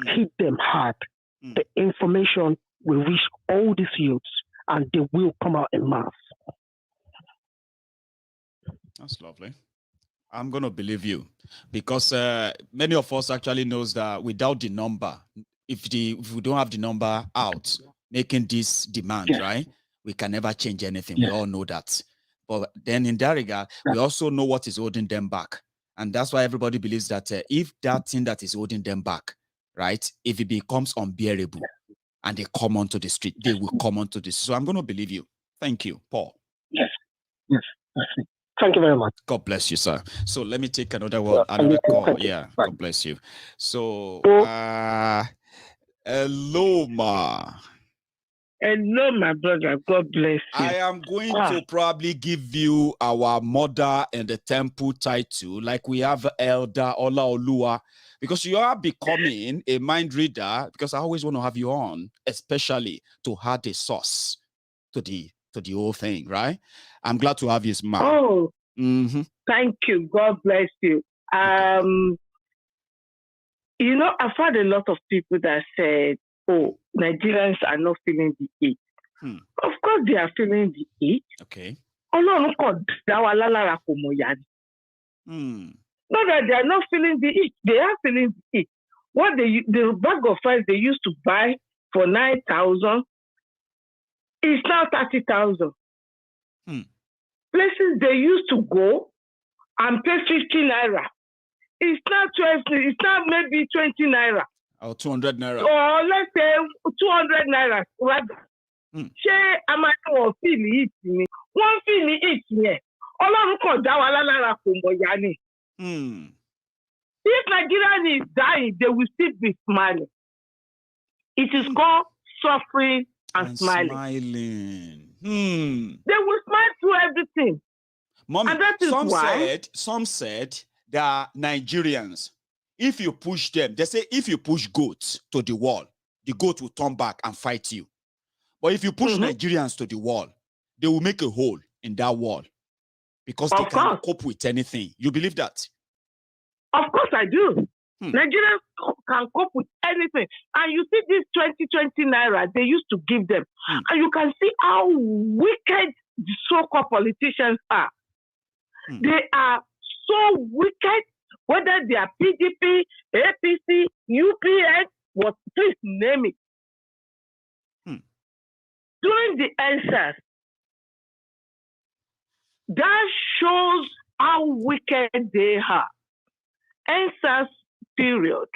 hit them hard, the information will reach all these youths and they will come out in mass. That's lovely. I'm going to believe you because many of us actually knows that without the number, if we don't have the number out, making this demand, right, we can never change anything. We all know that. But then in that regard, we also know what is holding them back. And that's why everybody believes that if that thing that is holding them back, right, if it becomes unbearable and they come onto the street, they will come onto this. So I'm going to believe you. Thank you, Paul. Yes. Thank you very much. God bless you, sir. So let me take another call. Yeah, God bless you. So, hello, ma. Hello, my brother. God bless you. I am going to probably give you our mother and the temple title, like we have Elder Olaoluwa, because you are becoming a mind reader, because I always want to have you on, especially to add a source to the whole thing, right? I'm glad to have you, man. Oh, thank you. God bless you. You know, I've had a lot of people that said, oh, Nigerians are not feeling the heat. Of course, they are feeling the heat. Okay. Not that they are not feeling the heat. They are feeling the heat. What the bag of rice they used to buy for 9,000 is now 30,000. Places they used to go and pay 50 naira. It's not 12, it's not maybe 20 naira. Or 200 naira. Or let's say 200 naira. Ṣé a máa ní wọ́n feel it ni? Wọ́n feel it yẹn. Ọlọ́run kàn dá wa lára kò mọ̀ yá ni. If Nigerian is dying, they will still be smiling. It is called suffering and smiling. They will smile through everything. Mommy, and that is some said that Nigerians, if you push them, they say if you push goats to the wall, the goat will turn back and fight you. But if you push Nigerians to the wall, they will make a hole in that wall because they can cope with anything. You believe that? Of course I do. Nigerians can cope with anything. And you see this 2020 naira they used to give them. And you can see how wicked the so-called politicians are. They are so wicked, whether they are PDP, APC, UPN, what, please name it. During the answers, that shows how wicked they are. Answers, period.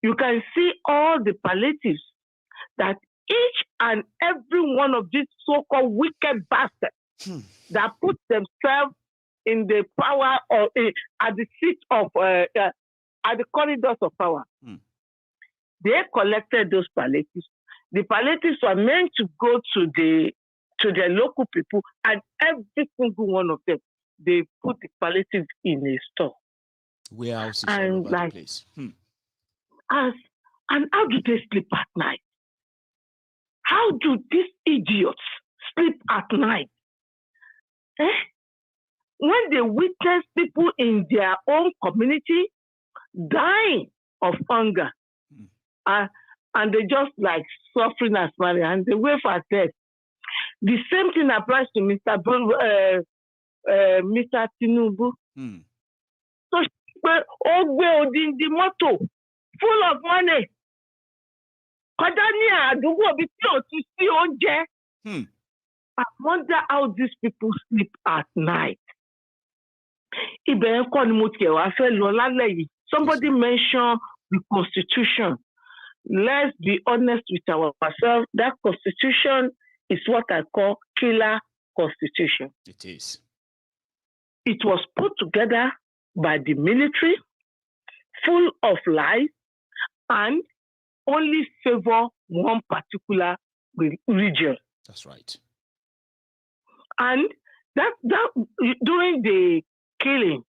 You can see all the palliatives that each and every one of these so-called wicked bastards that put themselves in the power or at the seat of, at the corridors of power. They collected those palliatives. The palliatives were meant to go to their local people, and every single one of them, they put the palliatives in a store. Warehouses all over the place. And how do they sleep at night? How do these idiots sleep at night? When they witness people in their own community dying of hunger, and they just like suffering as money, and they wait for death. The same thing applies to Mr. Tinubu. So, the motto full of money. I wonder how these people sleep at night. Somebody mentioned the Constitution. Let's be honest with ourselves. That Constitution is what I call killer Constitution. It is. It was put together by the military, full of lies, and only favor one particular region. That's right. And that during the killing,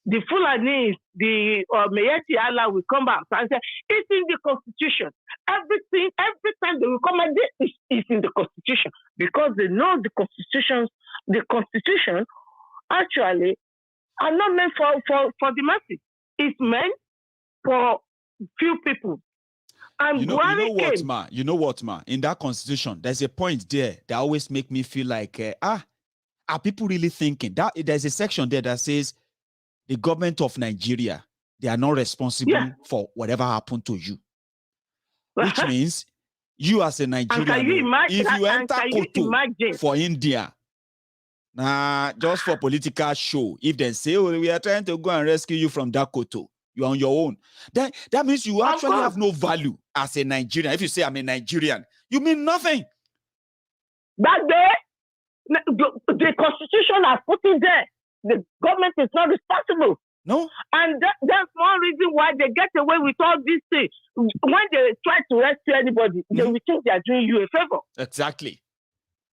the Fulanis, the Meyeti Allah will come back and say, it's in the Constitution. Everything, every time they will come and this is in the Constitution, because they know the Constitution actually are not meant for the masses. It's meant for few people. And you know what, ma? In that Constitution, there's a point there that always make me feel like, are people really thinking? That there's a section there that says, the government of Nigeria, they are not responsible for whatever happened to you. Which means you as a Nigerian, if you enter Koto for India, just for political show, if they say, oh, we are trying to go and rescue you from that Koto, you're on your own. Then that means you actually have no value as a Nigerian. If you say I'm a Nigerian, you mean nothing. Back there, the Constitution has put it there. The government is not responsible No. And that's one reason why they get away with all these things. When they try to rescue anybody, they will think they are doing you a favor. Exactly.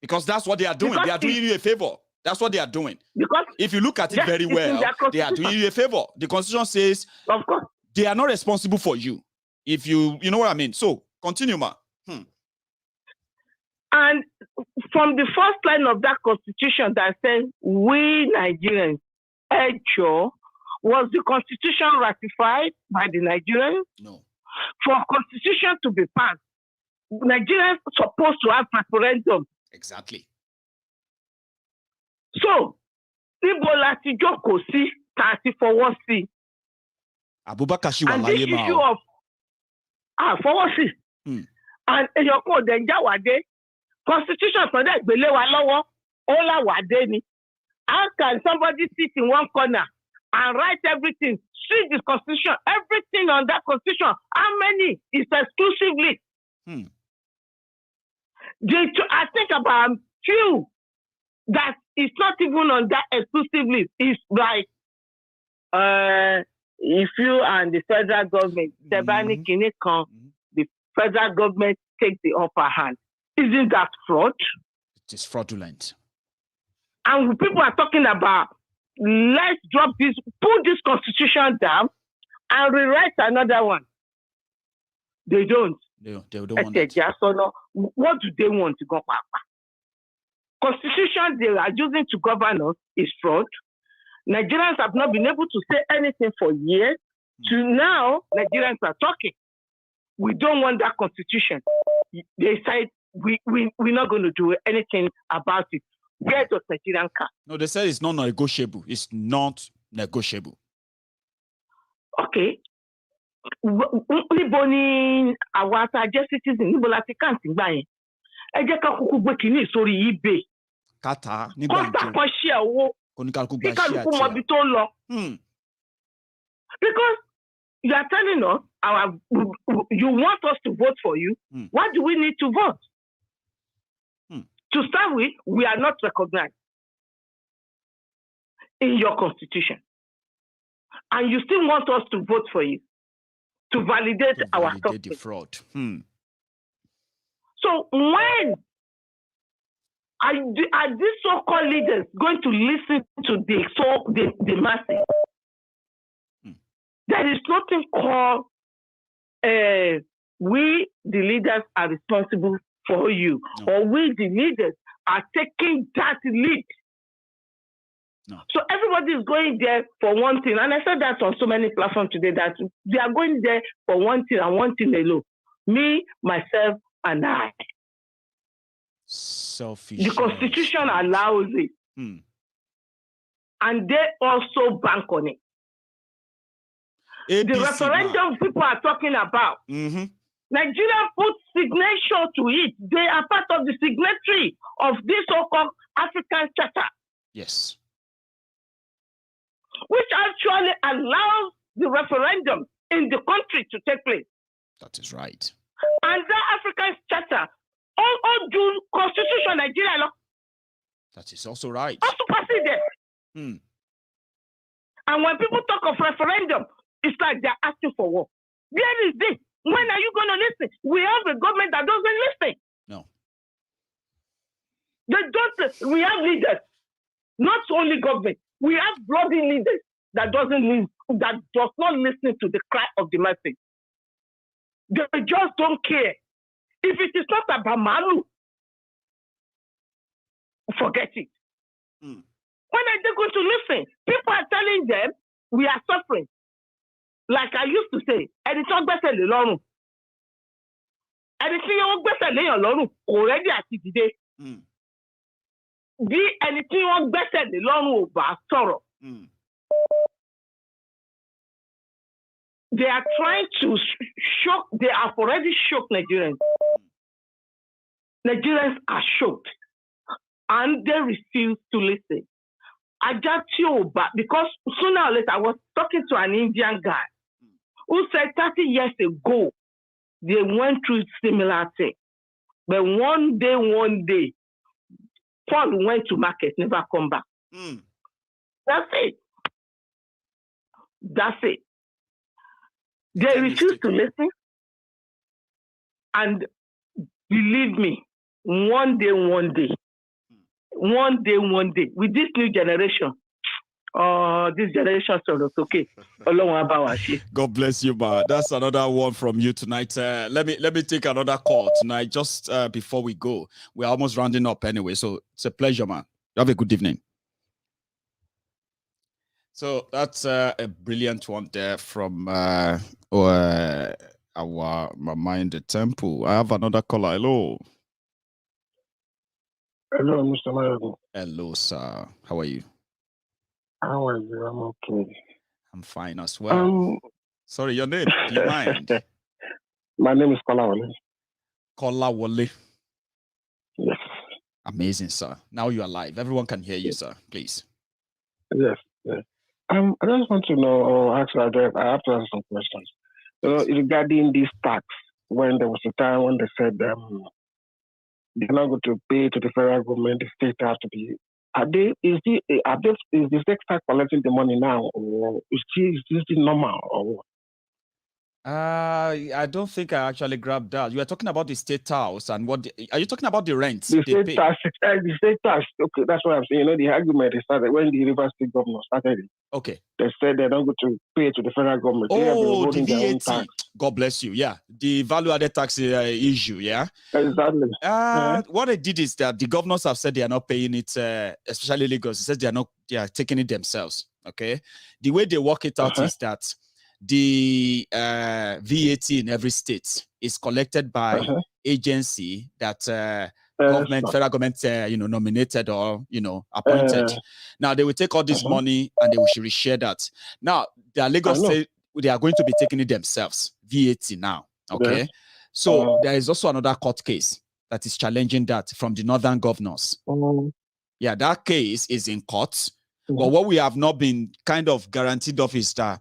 Because that's what they are doing. Because they are doing you a favor. That's what they are doing. Because if you look at it very well, they are doing you a favor. The Constitution says of course they are not responsible for you. If you know what I mean. So continue, ma. And from the first line of that Constitution that says we Nigerians, was the Constitution ratified by the Nigerians? No. For Constitution to be passed, Nigerians are supposed to have referendum. Exactly. So, níbo la ti jókòó sí tá a ti fọwọ́ sí? Abubakar ṣì wà And láyé this máa issue of fọwọ́ sí. And èèyàn kò dẹ̀ ń já wà dé. Constitution tó dẹ̀ gbélé wa lọ́wọ́, ó là wà dé ni. How can somebody sit in one corner and write everything? See the Constitution, everything on that Constitution. How many is exclusively? I think about few that is not even on that exclusively. It's like if you and the federal government, the federal government takes the upper hand. Isn't that fraud? It is fraudulent. And people are talking about, let's drop this, put this Constitution down and rewrite another one. They don't. They don't want it. What do they want to go back? Constitution they are using to govern us is fraud. Nigerians have not been able to say anything for years. To now, Nigerians are talking. We don't want that Constitution. They said we're not going to do anything about it. Where does Nigerian come? No, they said it's not negotiable. It's not negotiable. Okay. Níbo ni àwa tá jẹ́ citizen níbo la ti kàǹtì gbà yẹn? Ẹ jẹ́ ká kúkú gbé kínní sórí eBay. Kátà nígbà ìjọ. Kọ́tà kan ṣe owó. Kóníkàlùkù gba ṣe àti mọ ibi tó lọ. Because you are telling us you want us to vote for you. Why do we need to vote? To start with, we are not recognized in your Constitution. And you still want us to vote for you, to validate our success. The fraud. So when are these so-called leaders going to listen to the masses? There is nothing called we, the leaders, are responsible for you, or we, the leaders, are taking that lead. So everybody is going there for one thing. And I said that on so many platforms today, that they are going there for one thing and one thing alone. Me, myself, and I. Selfish. The Constitution allows it. And they also bank on it. ABCD, the referendum people are talking about, Nigeria put signature to it. They are part of the signatory of this so-called African Charter. Yes. Which actually allows the referendum in the country to take place. That is right. And that African Charter, all do Constitution Nigeria law. That is also right. Also superseded. And when people talk of referendum, it's like they're asking for war. Where is this? When are you going to listen? We have a government that doesn't listen. No. They don't. We have leaders, not only government. We have bloody leaders that does not listen to the cry of the masses. They just don't care. If it is not about Malu, forget it. When are they going to listen? People are telling them we are suffering. Like I used to say, anything better than Lorun. Anything better than Lorun already at today. Anything better than Lorun over sorrow. They are trying to shock, they have already shocked Nigerians. Nigerians are shocked. And they refuse to listen. Because sooner or later, I was talking to an Indian guy who said 30 years ago, they went through similar thing. But one day, Paul went to market, never come back. That's it. That's it. They refuse to listen. And believe me, one day, with this new generation, this generation is okay. God bless you, ma. That's another one from you tonight. Let me take another call tonight. Just before we go, we're almost rounding up anyway. So it's a pleasure, man. Have a good evening. So that's a brilliant one there from our Mama in the Temple. I have another caller. Hello. Hello, Mr. Mayogo. Hello, sir. How are you? How are you? I'm okay. I'm fine as well. Sorry, your name? Do you mind? My name is Kolawole. Kolawole. Yes. Amazing, sir. Now you're live. Everyone can hear you, sir. Please. Yes. I just want to know, or actually, I have to ask some questions. Regarding this tax, when there was a time when they said they're not going to pay to the federal government, the state has to be. Is the state start collecting the money now, or is this normal, or what? I don't think I actually grabbed that. You are talking about the state house and what? Are you talking about the rent? The state tax. Okay, that's what I'm saying. The argument started when the River State governor started it. Okay. They said they're not going to pay to the federal government. Oh, the VAT. God bless you. Yeah, the value-added tax issue. Yeah. Exactly. What they did is that the governors have said they are not paying it, especially Lagos. They said they are taking it themselves. Okay. The way they work it out is that the VAT in every state is collected by agency that federal government, nominated or appointed. Now they will take all this money and they will share that. Now the Lagos state, they are going to be taking it themselves, VAT now. Okay, so there is also another court case that is challenging that from the northern governors. Yeah, that case is in court. But what we have not been kind of guaranteed of is that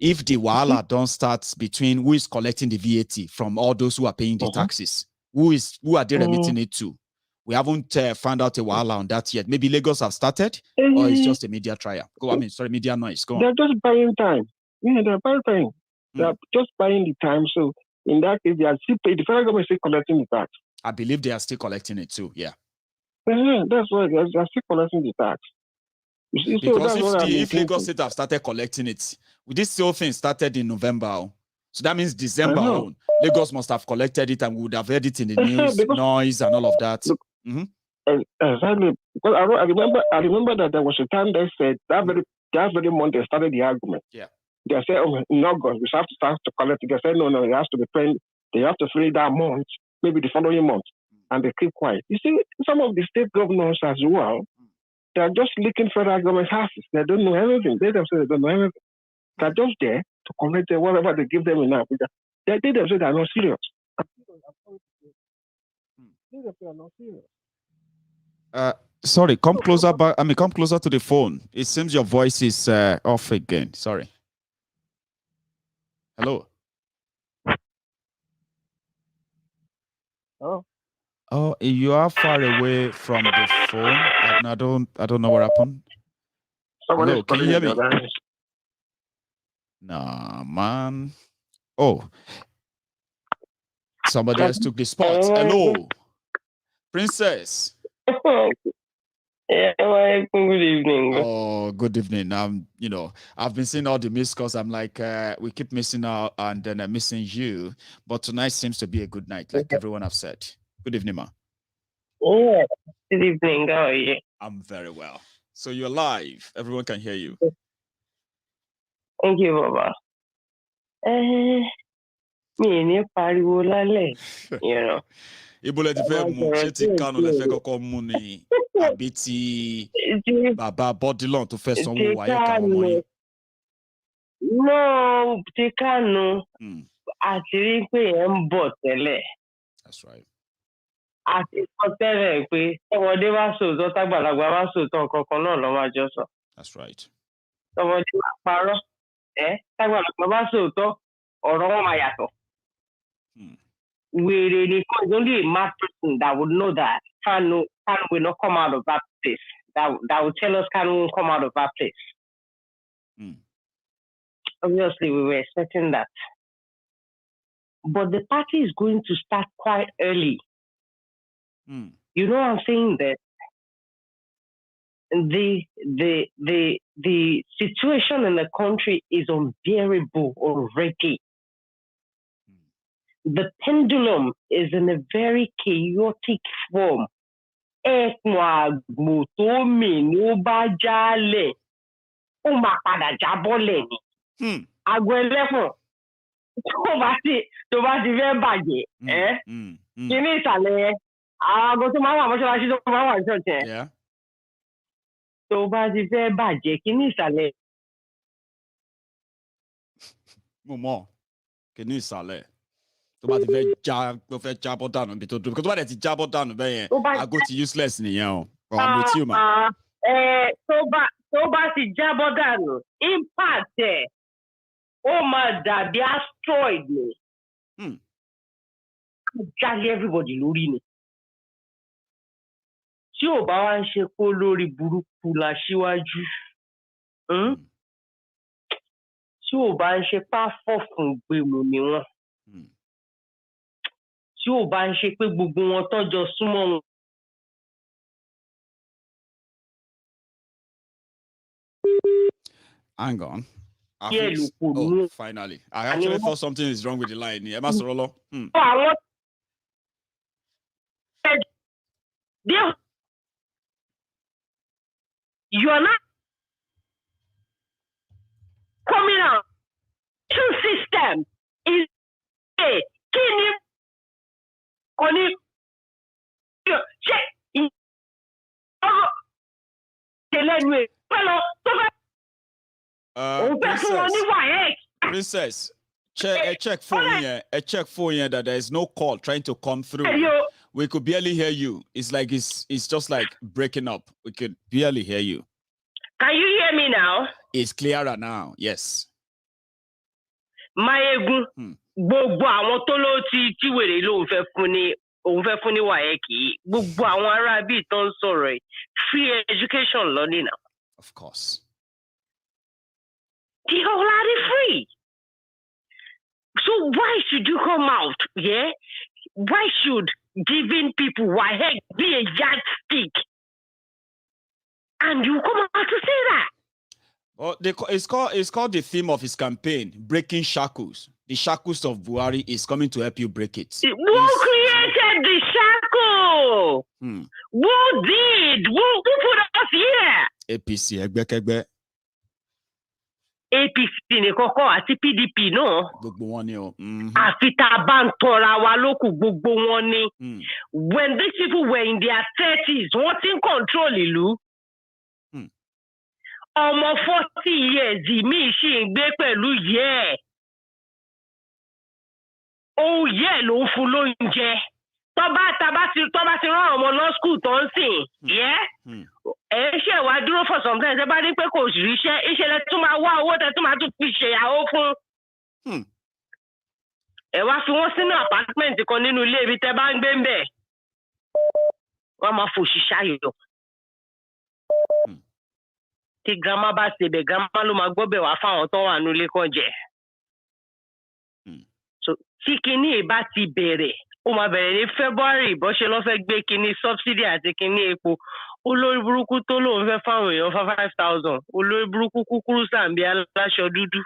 if the wahala don't start between who is collecting the VAT from all those who are paying the taxes, who are they remitting it to? We haven't found out a wahala on that yet. Maybe Lagos have started, or it's just a media trial. Media noise. Go on. They're just buying time. Yeah, they're buying time. They're just buying the time. So in that case, they are still paying. The federal government is still collecting the tax. I believe they are still collecting it too. Yeah. That's why they're still collecting the tax. Because if Lagos State have started collecting it, this whole thing started in November. So that means December alone, Lagos must have collected it and we would have heard it in the news, noise and all of that. Exactly. Because I remember that there was a time they said that very month they started the argument. Yeah. They said, in August, we have to start to collect it. They said, no, it has to be paid. They have to fill that month, maybe the following month. And they keep quiet. You see, some of the state governors as well, they're just licking federal government houses. They don't know anything. They themselves don't know anything. They're just there to collect whatever they give them in Abuja. They themselves are not serious. Sorry, come closer back. Come closer to the phone. It seems your voice is off again. Sorry. Hello. Oh, you are far away from the phone. I don't know what happened. Hello, can you hear me? Nah, man. Oh, somebody else took the spot. Hello, Princess. Yeah, good evening. Oh, good evening. I've been seeing all the missed calls. I'm like, we keep missing out and then missing you. But tonight seems to be a good night, like everyone have said. Good evening, ma. Yeah, good evening. How are you? I'm very well. So you're live. Everyone can hear you. Thank you, Baba. Ibo ti fẹ́ mu ṣé ti Kanu lè fẹ́ kọ́kọ́ mú ni àbí ti bàbá Bodilon tó fẹ́ sanwó wáyé káwọn ọmọ yìí. No, ti Kanu àti rí pé ẹ̀ ń bọ̀ tẹ́lẹ̀. That's right. Àti sọ tẹ́lẹ̀ pé ọmọdé wá sòótọ́ tágbàlagbà wá sòótọ́ kankan náà lọ́ máa jọ sọ. That's right. Ọmọdé wá parọ́ tágbàlagbà wá sòótọ́ ọ̀rọ̀ wọn máa yàtọ̀. It's only a mad person that would know that Kanu will not come out of that place. That will tell us Kanu won't come out of that place. Obviously, we were expecting that. But the party is going to start quite early. You know what I'm saying? That the situation in the country is unbearable already. The pendulum is in a very chaotic form. Tó bá ti fẹ́ bàjẹ́ kí ní ìsàlẹ̀ aago tó máa wà mọ́ṣáláṣí tó máa wà ní ṣọ́ọ̀ṣì ẹ̀ tó bá ti fẹ́ bàjẹ́ kí ní ìsàlẹ̀. mo mọ̀ kí ní ìsàlẹ̀ tó bá ti fẹ́ jábọ́ dànù bí tó dùn tó bá dẹ̀ ti jábọ́ dànù bẹ́ẹ̀ yẹn aago ti useless nìyẹn o I'm with you, man. Tó bá ti jábọ́ dànù impact ẹ̀ ó máa dàbí asteroid ni. Jálẹ̀ everybody lórí ni. Tí ò bá wá ń ṣe kó lórí burúkú la síwájú. Tí ò bá ń ṣe páfọ̀ fún gbèmù ni wọ́n. Tí ò bá ń ṣe pé gbogbo wọn tọ́jọ súnmọ́ wọn. Hang on. Oh, finally. I actually thought something is wrong with the line. Emma Sorolo. You are not coming out. Two system is a kidney. Princess, check phone here. Check phone here that there is no call trying to come through. We could barely hear you. It's like it's just like breaking up. We could barely hear you. Can you hear me now? It's clearer now. Yes. Mayegun, gbogbo àwọn tó ló ti wèrè ló fẹ́ fún ní WAEC. Gbogbo àwọn ará bí tó ń sọ̀rọ̀ free education learning now. Of course. They are already free. So why should you come out? Yeah? Why should giving people WAEC be a yardstick? And you come out to say that? Well, it's called the theme of his campaign, breaking shackles. The shackles of Buhari is coming to help you break it. Who created the shackle? Who did? Who put us here? APC, Egbekegbe. APC ni kọ́kọ́ àti PDP náà. Gbogbo wọn ni o. Àfi tá a bá ń tọra wa lókù gbogbo wọn ni. When these people were in their 30s, wọ́n ti ń control ìlú. Ọmọ 40 years mi ṣì ń gbé pẹ̀lú yẹ́. Ó yẹ́ ló ń fún lóúnjẹ. Tọ́ba ti rán ọmọ lọ school tó ń sìn. Ṣe wá dúró for some time. Ẹ bá ní pé kò ríṣẹ́, ìṣẹ̀lẹ̀ tún máa wá owó tẹ tún máa tún fi ṣèyàwó fún. Ẹ wá fi wọ́n sínú apartment kan nínú ilé ibi tẹ bá ń gbé ń bẹ̀. Wọ́n máa fòṣì ṣayọ̀. Tí grandma bá ṣe bẹ̀, grandma ló máa gbọ́ bẹ̀ wá fáwọn tó wà nílé kan jẹ. So tí kinní bá ti bẹ̀rẹ̀, ó máa bẹ̀rẹ̀ ní February bó ṣe lọ́ fẹ́ gbé kinní subsidy àti kinní epo. Olórí burúkú tó lóun fẹ́ fáwọn èèyàn 5,000. Olórí burúkú kúkúrú sàǹbí aláṣọ dúdú.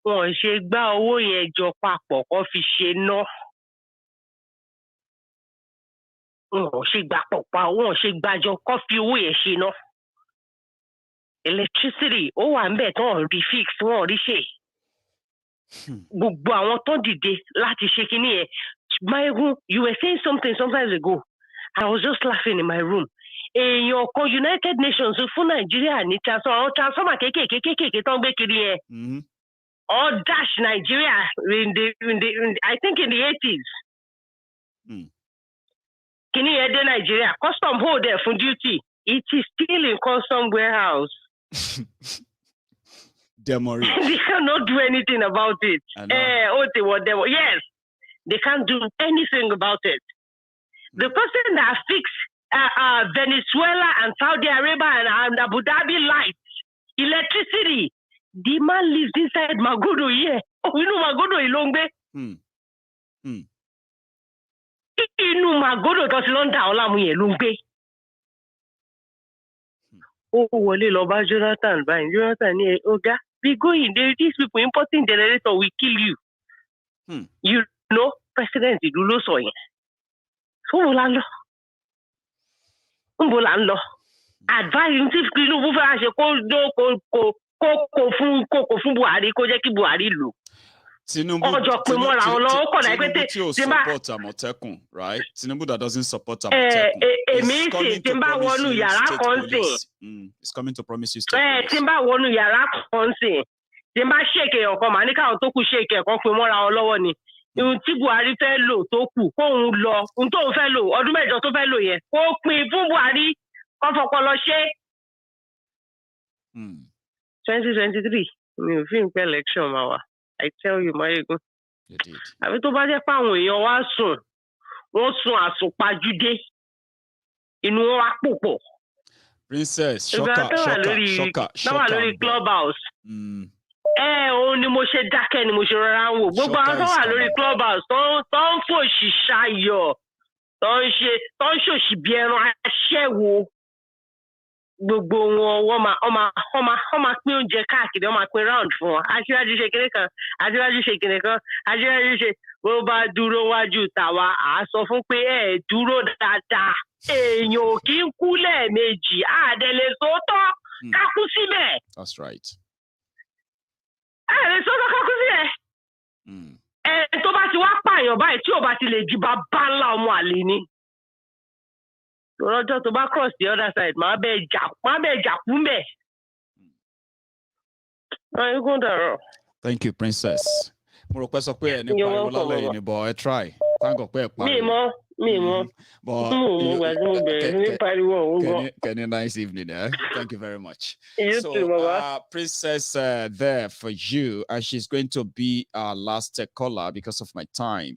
Wọ́n ṣe gbá owó yẹn jọ papọ̀ kó fi ṣe ná. Wọ́n ṣe gbà pọ̀pọ̀, wọ́n ṣe gbàjọ kó fi owó yẹn ṣe ná. Electricity ó wà ń bẹ̀ tán rí fix, wọ́n rí ṣe. Gbogbo àwọn tó dìde láti ṣe kinní yẹn. Mayegun, you were saying something sometimes ago. I was just laughing in my room. Èèyàn kan United Nations fún Nàìjíríà ní transformer kéékèèké tó ń gbé kiri yẹn. Or dash Nigeria I think in the 80s. Kini yẹn dé Nigeria, custom hold there for duty. It is still in custom warehouse. They cannot do anything about it. Yes, they can't do anything about it. The person that fixed Venezuela and Saudi Arabia and Abu Dhabi lights, electricity, The man lives inside Magodo here. Oh, you know Magodo Ilongbe? Inú Magodo tó ti lọ ń dà ọ́ láàmú yẹn ló ń gbé. Ó wọlé lọ bá Jonathan báyìí. Jonathan ní ọ̀gá, be going. These people importing generator will kill you. You know, President ìlú ló sọ yẹn. Fún la lọ. Ń la lọ. Advice tí Tinubu fẹ́ ṣe kó fún Buhari kó jẹ́ kí Buhari lò. Tinubu tí ò support Àmọ̀tẹ́kùn, right? Tinubu that doesn't support Àmọ̀tẹ́kùn. Èmi sì tí n bá wọnú yàrá kan sìn. It's coming to promise you state police. Tí n bá wọnú yàrá kan sìn. Tí n bá ṣèkè ọ̀kan màá ní káwọn tó kù ṣèkè ẹ̀kan pé mọ́ra wọn lọ́wọ́ ni. Ohun tí Buhari fẹ́ lò tó kù kóun lọ. Ohun tóun fẹ́ lò ọdún mẹ́jọ tó fẹ́ lò yẹn. Kó pin fún Buhari kó fọpọlọ ṣe. 2023 mi ò fi ń pẹ́ election máa wà. I tell you, Mayegun. Àbí tó bá jẹ́ pé àwọn èèyàn wá sùn, wọ́n sùn àsùnpajúdé, inú wọn wá pòpọ̀. Princess, shocker. Náwà lórí Clubhouse. Òun ni mo ṣe dákẹ́ ni mo ṣe rọra ń wò. Gbogbo àwọn tó wà lórí Clubhouse tó ń fòṣì ṣayọ̀, tó ń ṣòṣì bí ẹran aṣẹ́wó. Gbogbo wọn máa pín oúnjẹ káàkiri, wọ́n máa pín round fún wọn. Aṣíwájú ṣe kinní kan, aṣíwájú ṣe kinní kan, aṣíwájú ṣe bó bá dúró wájú tàwa, à sọ fún pé dúró dáadáa. Èèyàn ò kí ń kú lẹ́ẹ̀mejì, àdẹ̀lẹ̀ sóòótọ́ ká kú síbẹ̀. That's right. Àdẹ̀lẹ̀ sóòótọ́ ká kú síbẹ̀. Tó bá ti wá pààyàn báyìí tí ò bá ti lè jí bàbá ńlá ọmọ àlè ni. Lọ́jọ́ tó bá cross the other side, máa bẹ́ẹ̀ jà kú mẹ́. Ayégún dàrọ̀. Thank you, Princess. Mo rò pé sọ pé ẹ ní pariwo lálẹ́ yìí ni, but ẹ try. Thank God pé ẹ pariwo. Mi mọ̀. Kenny, nice evening. Thank you very much. You too, Baba. Princess there for you, and she's going to be our last caller because of my time.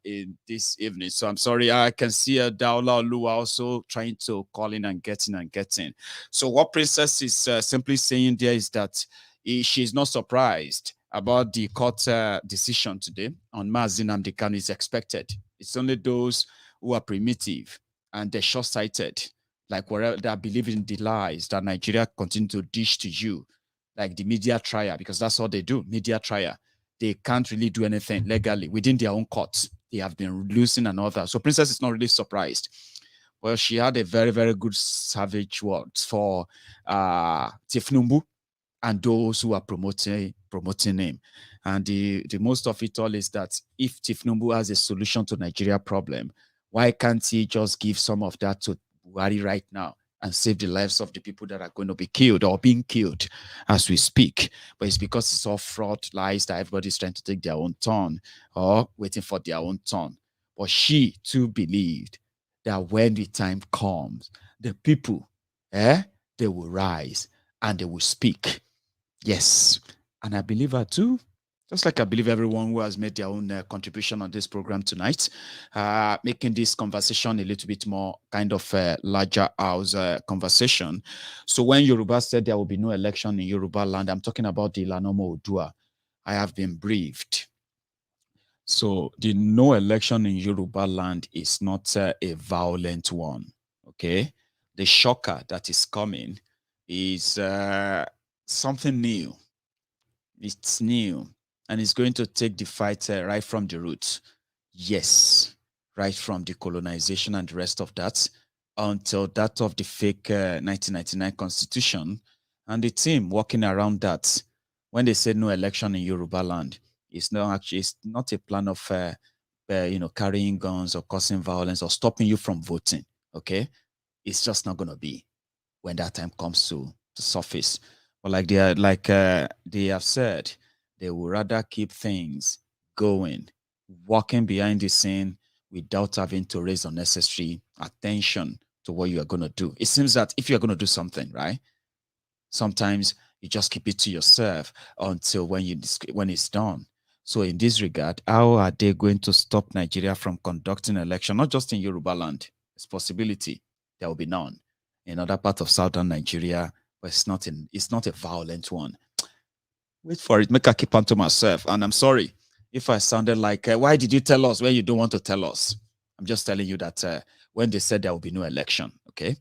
In this evening. So I'm sorry, I can see Daula Olua also trying to call in and getting. So what Princess is simply saying there is that she's not surprised about the court decision today on Mazi Nnamdi Kanu is expected. It's only those who are primitive and they're short-sighted, like whatever that believe in the lies that Nigeria continue to dish to you, like the media trial, because that's all they do, media trial. They can't really do anything legally within their own courts. They have been losing and all that. So Princess is not really surprised. Well, she had a very, very good savage words for Tinubu and those who are promoting him. And the most of it all is that if Tinubu has a solution to Nigeria problem, why can't he just give some of that to Buhari right now and save the lives of the people that are going to be killed or being killed as we speak? But it's because it's all fraud, lies, that everybody's trying to take their own turn or waiting for their own turn. But she too believed that when the time comes, the people, they will rise and they will speak. Yes. And I believe her too. Just like I believe everyone who has made their own contribution on this program tonight, making this conversation a little bit more kind of larger house conversation. So when Yoruba said there will be no election in Yoruba land, I'm talking about the Lanomo Odua. I have been briefed. So the no election in Yoruba land is not a violent one, okay? The shocker that is coming is something new. It's new. And it's going to take the fight right from the roots. Yes, right from the colonization and the rest of that until that of the fake 1999 constitution and the team working around that. When they said no election in Yoruba land, it's not a plan of carrying guns or causing violence or stopping you from voting. Okay, it's just not going to be when that time comes to surface. But like they have said, they would rather keep things going, walking behind the scene without having to raise unnecessary attention to what you are going to do. It seems that if you're going to do something, right, sometimes you just keep it to yourself until when it's done. So in this regard, how are they going to stop Nigeria from conducting an election, not just in Yoruba land? It's a possibility. There will be none. In other parts of southern Nigeria, but it's not a violent one. Wait for it. Make I keep on to myself. And I'm sorry if I sounded like, why did you tell us when you don't want to tell us? I'm just telling you that when they said there will be no election, okay,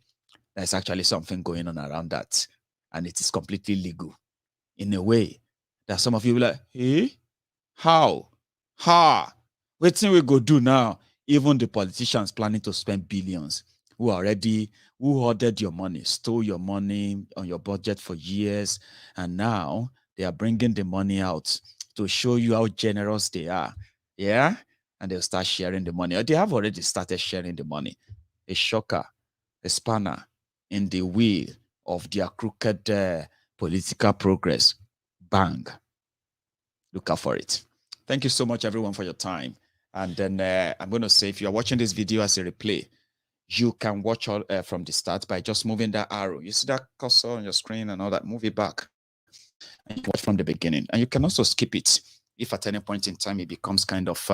there's actually something going on around that. And it is completely legal in a way that some of you will be like, hey, how? What thing we go do now? Even the politicians planning to spend billions who hoarded your money, stole your money on your budget for years, and now they are bringing the money out to show you how generous they are. Yeah? And they'll start sharing the money. Or they have already started sharing the money. A shocker, a spanner in the wheel of their crooked political progress. Bang. Look out for it. Thank you so much, everyone, for your time. And then I'm going to say, if you're watching this video as a replay, you can watch all from the start by just moving that arrow. You see that cursor on your screen and all that? Move it back. And you watch from the beginning. And you can also skip it if at any point in time it becomes kind of,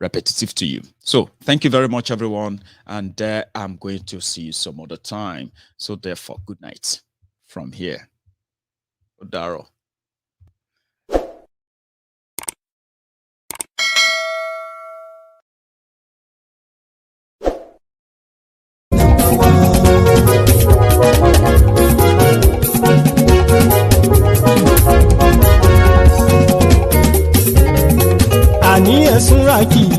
repetitive to you. So thank you very much, everyone. And I'm going to see you some other time. So therefore, good night from here. Odaro. Àní ẹ̀sùnra kì í.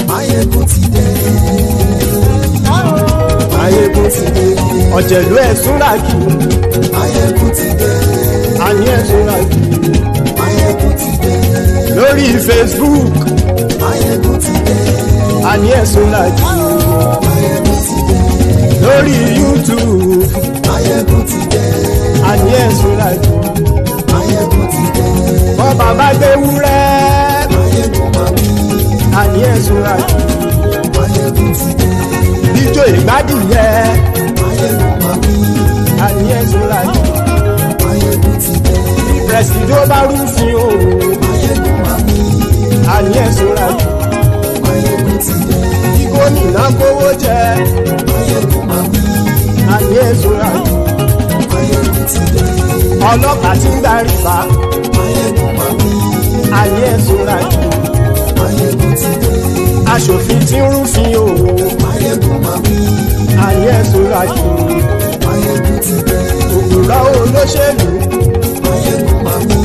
Máyégún ti dé. Máyégún ti dé. Ọ̀jẹ̀lú ẹ̀sùnra kì í. Máyégún ti dé. Àní ẹ̀sùnra kì í. Máyégún ti dé. Lórí Facebook. Máyégún ti dé. Àní ẹ̀sùnra kì í. Máyégún ti dé. Lórí YouTube. Máyégún ti dé. Àní ẹ̀sùnra kì í. Máyégún ti dé. Bọ́ bàbá gbé wúrẹ́. Àní ẹ̀sùn àjò Máyégún ti dé. Bíjó ìgbádìyẹ àní ẹ̀sùn àjò Máyégún ti dé. Bí pẹ̀sìdó bá rúfin o àní ẹ̀sùn àjò Máyégún ti dé. Bí gómìnà kówó jẹ àní ẹ̀sùn àjò Máyégún ti dé. Ọlọ́pàá ti ń gbà rìbá àní ẹ̀sùn àjò Máyégún ti dé. Aṣòfin tí ń rúfin o. Máyégún máa wí. Àní ẹ̀sùn àjò. Máyégún ti dé. Òpùrọ́ olóṣèlú. Máyégún máa wí.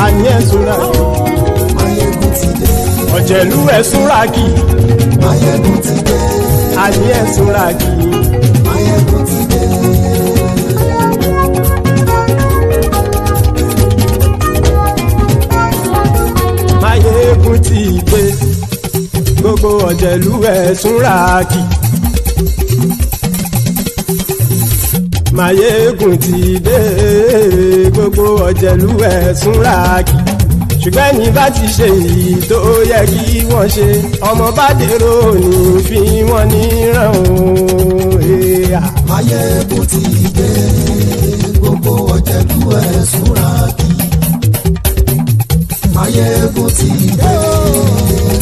Àní ẹ̀sùn àjò. Máyégún ti dé. Ọ̀jẹ̀lú ẹ̀sùn ràgì. Máyégún ti dé. Àní ẹ̀sùn ràgì. Máyégún ti dé. Máyégún ti dé. Gbogbo ọ̀jẹ̀lú ẹ̀sùn ràgì. Máyégún ti dé. Gbogbo ọ̀jẹ̀lú ẹ̀sùn ràgì. Ṣùgbọ́n ní bá ti ṣe èyí tó yẹ kí wọ́n ṣe, ọmọ bá dèrò ní fi wọ́n níran o. Máyégún ti dé. Gbogbo ọ̀jẹ̀lú ẹ̀sùn ràgì. Máyégún ti dé.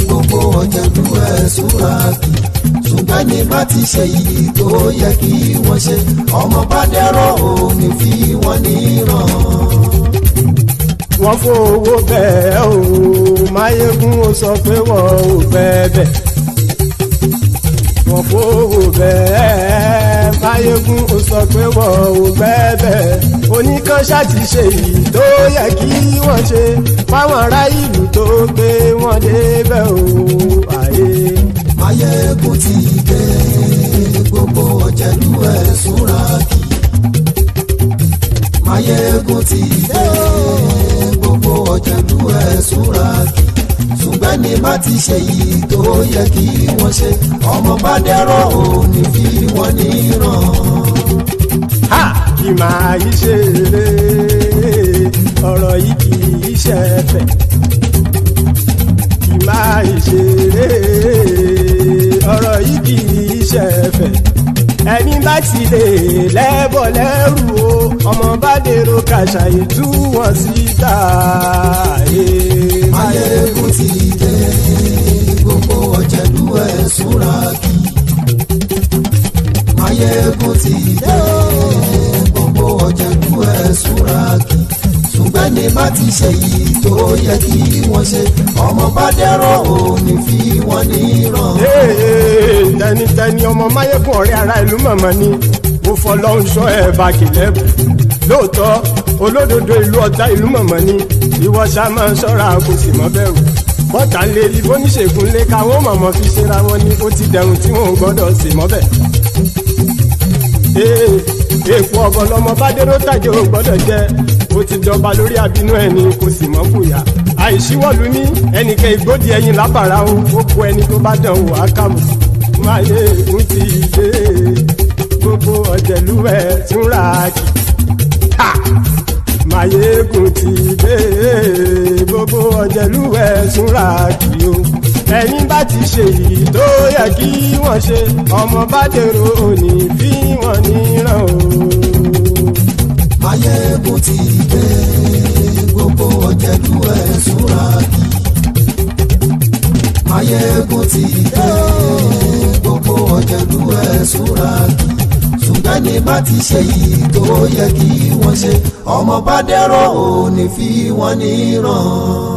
Gbogbo ọ̀jẹ̀lú ẹ̀sùn ràgì. Ṣùgbọ́n ní bá ti ṣe èyí tó yẹ kí wọ́n ṣe, ọmọ bá dèrò ní fi wọ́n níran. Wọ́n fowó bẹ́ẹ̀ o, Máyégún ó sọ pé wọ́n ò bẹ́ẹ̀. Wọ́n fowó bẹ́ẹ̀, Máyégún ó sọ pé wọ́n ò bẹ́ẹ̀. Oníkanṣá ti ṣe èyí tó yẹ kí wọ́n ṣe fáwọn ará ìlú tó gbé wọn débẹ̀ o. Máyégún ti dé. Gbogbo ọ̀jẹ̀lú ẹ̀sùn ràgì. Máyégún ti dé. Gbogbo ọ̀jẹ̀lú ẹ̀sùn ràgì. Ṣùgbọ́n ní bá ti ṣe èyí tó yẹ kí wọ́n ṣe, ọmọ bá dẹ́rọ̀ ò ní fi wọ́n níran. Kì máa yí ṣe eré, ọ̀rọ̀ yìí kì í ṣe ẹ̀fẹ̀. Kì máa yí ṣe eré, ọ̀rọ̀ yìí kì í ṣe ẹ̀fẹ̀. Ẹni bá ti lè lẹ́bọ̀ lẹ́rù o, ọmọ bá dèrò kàṣà ìtú wọn síta. Máyégún ti dé. Gbogbo ọ̀jẹ̀lú ẹ̀sùn ràgì. Máyégún ti dé. Gbogbo ọ̀jẹ̀lú ẹ̀sùn ràgì. bá ti ṣe yìí tó yẹ kí wọ́n ṣe ọmọ bá dẹ́rọ̀ ò ní fi wọ́n níran. tẹnitẹni ọmọ máyégún ọ̀rẹ́ ara ìlú mọ̀mọ́ ni mo fọlọ́run sọ ẹ̀ bá kìlẹ̀ lóòótọ́ olódodo ìlú ọ̀tá ìlú mọ̀mọ́ ni ìwọ ṣá máa ń ṣọ́ra kò sì mọ́ bẹ̀rù bọ́tà ń lè rí bóníṣègùn lé káwọn mọ̀mọ́ fi ṣera wọn ni ó ti dẹ̀rùn tí wọn ò gbọ́dọ̀ sè mọ́bẹ̀. èèpo ọ̀bọ̀ lọmọ bá dérò tàjẹ́ ò gbọ́dọ̀ jẹ́ ó ti jọba lórí àbínú ẹni kò sì mọ́ fòyà àìsíwọ́lu ní ẹnìkẹ́ ìgbódì ẹyin lábàrá ó kó ẹni tó bá dán wò á kàmù máyé ń ti dé gbogbo ọ̀jẹ̀lú ẹ̀ tún ra kì Máyégún ti dé gbogbo ọ̀jẹ̀lú ẹ̀ tún ra kì ó ẹni bá ti ṣe yìí tó yẹ kí wọ́n ṣe ọmọ bá dèrò òní fi wọ́n níran o. Máyégún ti dé gbogbo ọ̀jẹ̀lú ẹ̀ tún ra kì. Máyégún ti dé gbogbo ọ̀jẹ̀lú ẹ̀ tún ra kì. Ṣùgbọ́n ní bá ti ṣe yìí tó yẹ kí wọ́n ṣe ọmọ bá dẹ́rọ̀ ò ní fi wọ́n níran.